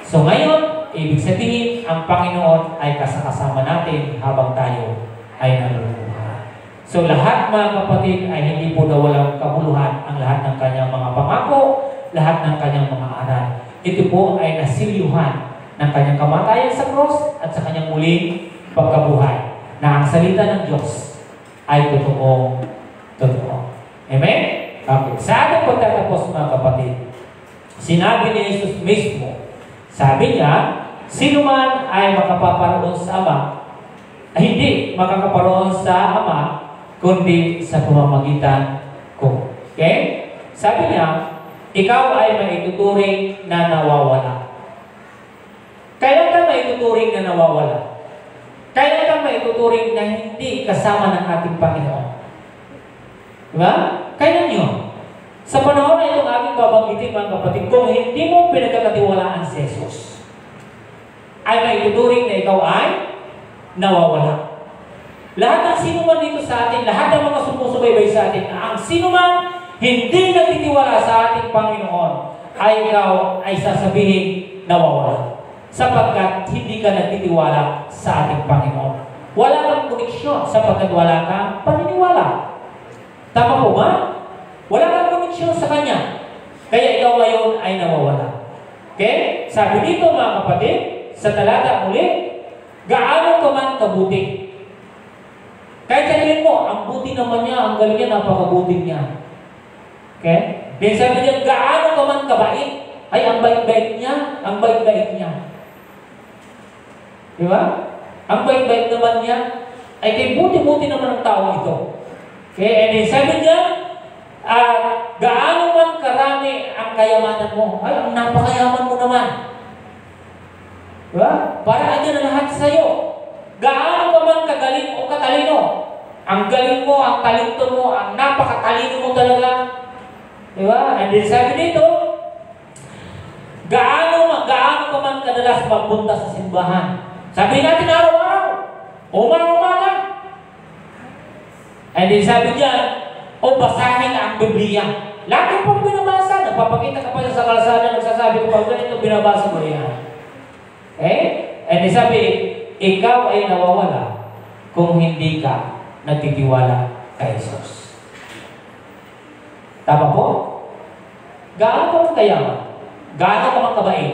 So ngayon, ibig sabihin, ang Panginoon ay kasama natin habang tayo ay nabubuhay. So lahat mga kapatid ay hindi po nawalang kabuluhan ang lahat ng kanyang mga pangako, lahat ng kanyang mga aral. Ito po ay nasilyuhan ng kanyang kamatayan sa cross at sa kanyang muling pagkabuhay na ang salita ng Diyos ay totoo. Amen? Okay. Sa ating pagtatapos mga kapatid, sinabi ni Jesus mismo, sabi niya, sino man ay makapaparoon sa Ama, ay hindi makakaparoon sa Ama, kundi sa pamamagitan ko. Okay? Sabi niya, ikaw ay maituturing na nawawala. Kailan ka maituturing na nawawala? Kailan ka maituturing na hindi kasama ng ating Panginoon? Diba? Kailan yun? Sa panahon na itong aking babanggitin mga kapatid, kung hindi mo pinagkakatiwalaan si Jesus, ay maituturing na ikaw ay nawawala. Lahat ng sino man dito sa atin, lahat ng mga sumusubaybay sa atin, ang sino man hindi nagtitiwala sa ating Panginoon, ay ikaw ay sasabihin nawawala. Sapagkat hindi ka nagtitiwala sa ating Panginoon. Wala kang koneksyon sapagkat wala kang paniniwala. Tama po ba? Wala kang koneksyon sa Kanya. Kaya ikaw ngayon ay nawawala. Okay? Sabi dito mga kapatid, sa talata muli, gaano ka man kabuti. Kahit sabihin mo, ang buti naman niya, ang galing niya, napakabuti niya. Okay? Then sabi niya, gaano ka man kabait. Ay, ang bait-bait niya, ang bait-bait niya. Di ba? Ang bait-bait naman niya, ay kay buti-buti naman ang tao ito. Okay? And then sabi niya, gaano man karami ang kayamanan mo. Ay, ang napakayaman mo naman. Diba? Para andyan na lahat sa'yo. Gaano ka man kagaling o katalino. Ang galing mo, ang talento mo, ang napakatalino mo talaga. Diba? And then sabi dito, gaano ka man kadalas magpunta sa simbahan. Sabi natin araw-araw, umang-umaga. And then sabi diyan, o basahin ang Biblia. Lagi pong binabasa. Nagpapakita ka pa sa kalsada, nagsasabi ko pag ganito, binabasa mo yan. And then sabi, ikaw ay nawawala kung hindi ka nagtitiwala kay Jesus. Tama po? Gaano ka man kayaman? Gaano ka man kabait?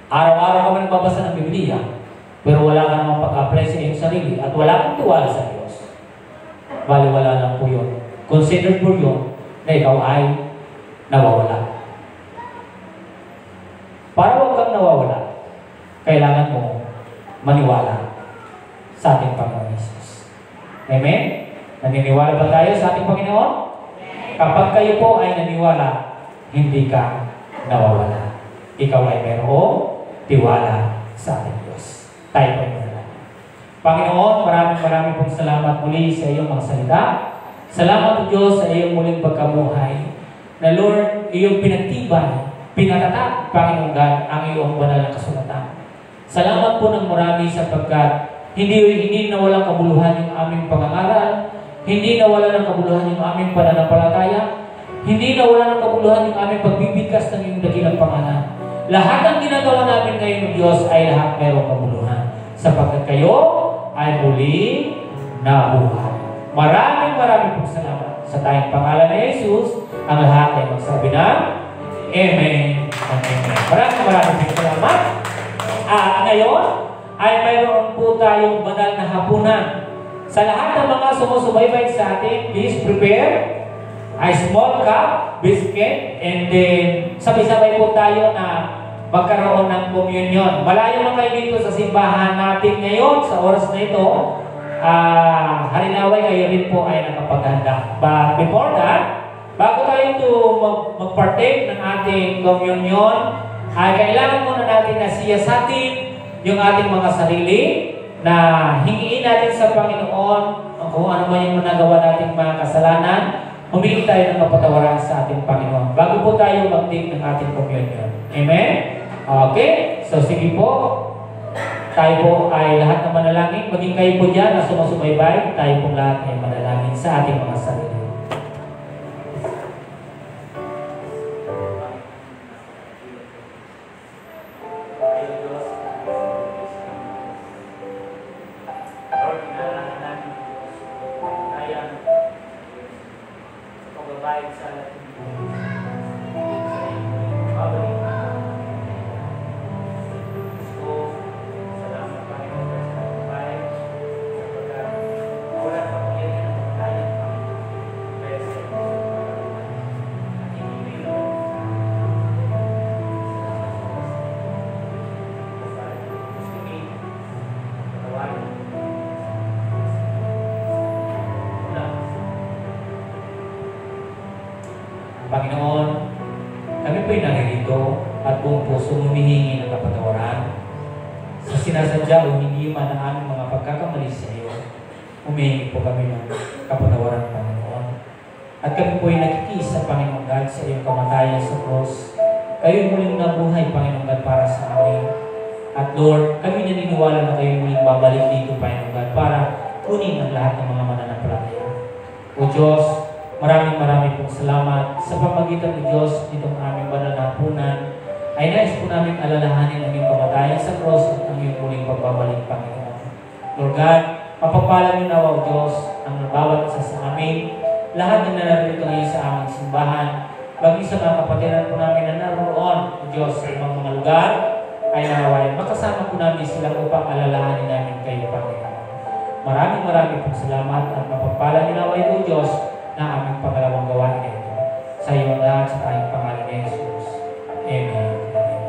Araw-araw ka man nagbabasa ng Biblia, pero wala ka namang pag-apply sa iyong sarili at wala kang tiwala sa Diyos. Baliwala lang po yun. Consider po yun na ikaw ay nawawala. Para huwag kang nawawala, kailangan mo maniwala sa ating Panginoon Jesus. Amen? Naniniwala ba tayo sa ating Panginoon? Kapag kayo po ay naniwala, hindi ka nawawala. Ikaw ay mayroong tiwala sa ating Diyos. Tayo po ay manalangin. Panginoon, maraming pong salamat muli sa iyong mga salita. Salamat po Diyos sa iyong muling pagkabuhay. Na Lord, iyong pinagtibay, pinatatak, Panginoon God, ang iyong banal na kasulatan. Salamat po ng marami sapagkat hindi nawalang kabuluhan yung aming pangangaral, hindi nawalan ng kabuluhan yung aming pananampalataya, hindi nawalan ng kabuluhan yung aming pagbibigkas ng iyong dakilang pangalan. Lahat ng ginagawa namin ngayon, Diyos, ay lahat mayroong kabuluhan sapagkat kayo ay muli nabuhay. Maraming pong salamat sa tayong pangalan ni Jesus. Ang lahat ay magsabi na Amen and Amen. Maraming salamat. Ngayon ay mayroon po tayong banal na hapunan. Sa lahat ng mga sumusubaybay sa atin, please prepare a small cup, biscuit, and then sabay-sabay po tayo na magkaroon ng communion. Malayo man kayo dito sa simbahan natin ngayon sa oras na ito. Halinaway kayo rin po ay nakapaghanda. But before that, bago tayo mag-partake ng ating communion, ay kailangan muna natin na siyasatin yung ating mga sarili na hingiin natin sa Panginoon kung ano man yung nagawa nating mga kasalanan, humingi tayo ng kapatawaran sa ating Panginoon bago po tayo mag-take ng ating communion. Amen? Okay? So sige po, tayo po ay lahat ng manalangin. Maging kayo po dyan na sumasubaybay, tayo po lahat ay manalangin sa ating mga sarili. Panginoon, kami po'y naririto at buong puso humihingi ng kapatawaran. Sa sinasadya o hindi man ang aming mga pagkakamali sa iyo, humihingi po kami ng kapatawaran, Panginoon. At kami po'y nakikisa, Panginoon God, sa iyong kamatayan sa cross. Kayo muling nabuhay, Panginoon God, para sa amin. At Lord, kami naniniwala na kayo muling babalik dito, Panginoon God, para kunin ang lahat ng mga mananampalataya. O Diyos, maraming pong salamat sa pamagitan ng Diyos nitong aming banal na hapunan. Ay nais po namin alalahanin ang iyong kamatayan sa cross at ang iyong muling pagbabalik, Panginoon. Lord God, mapagpala niyo nawa, Diyos, ang bawat isa sa amin, lahat na narito ngayon sa aming simbahan, baging sa mga kapatiran po namin na naroon, O Diyos, sa ibang mga lugar, ay nawawayan. Makasama po namin sila upang alalahanin namin kayo, Panginoon. Maraming pong salamat at mapagpala nila kayo, O Diyos, na aming pangalawang gawain ito. Sa iyo lahat, sa tayong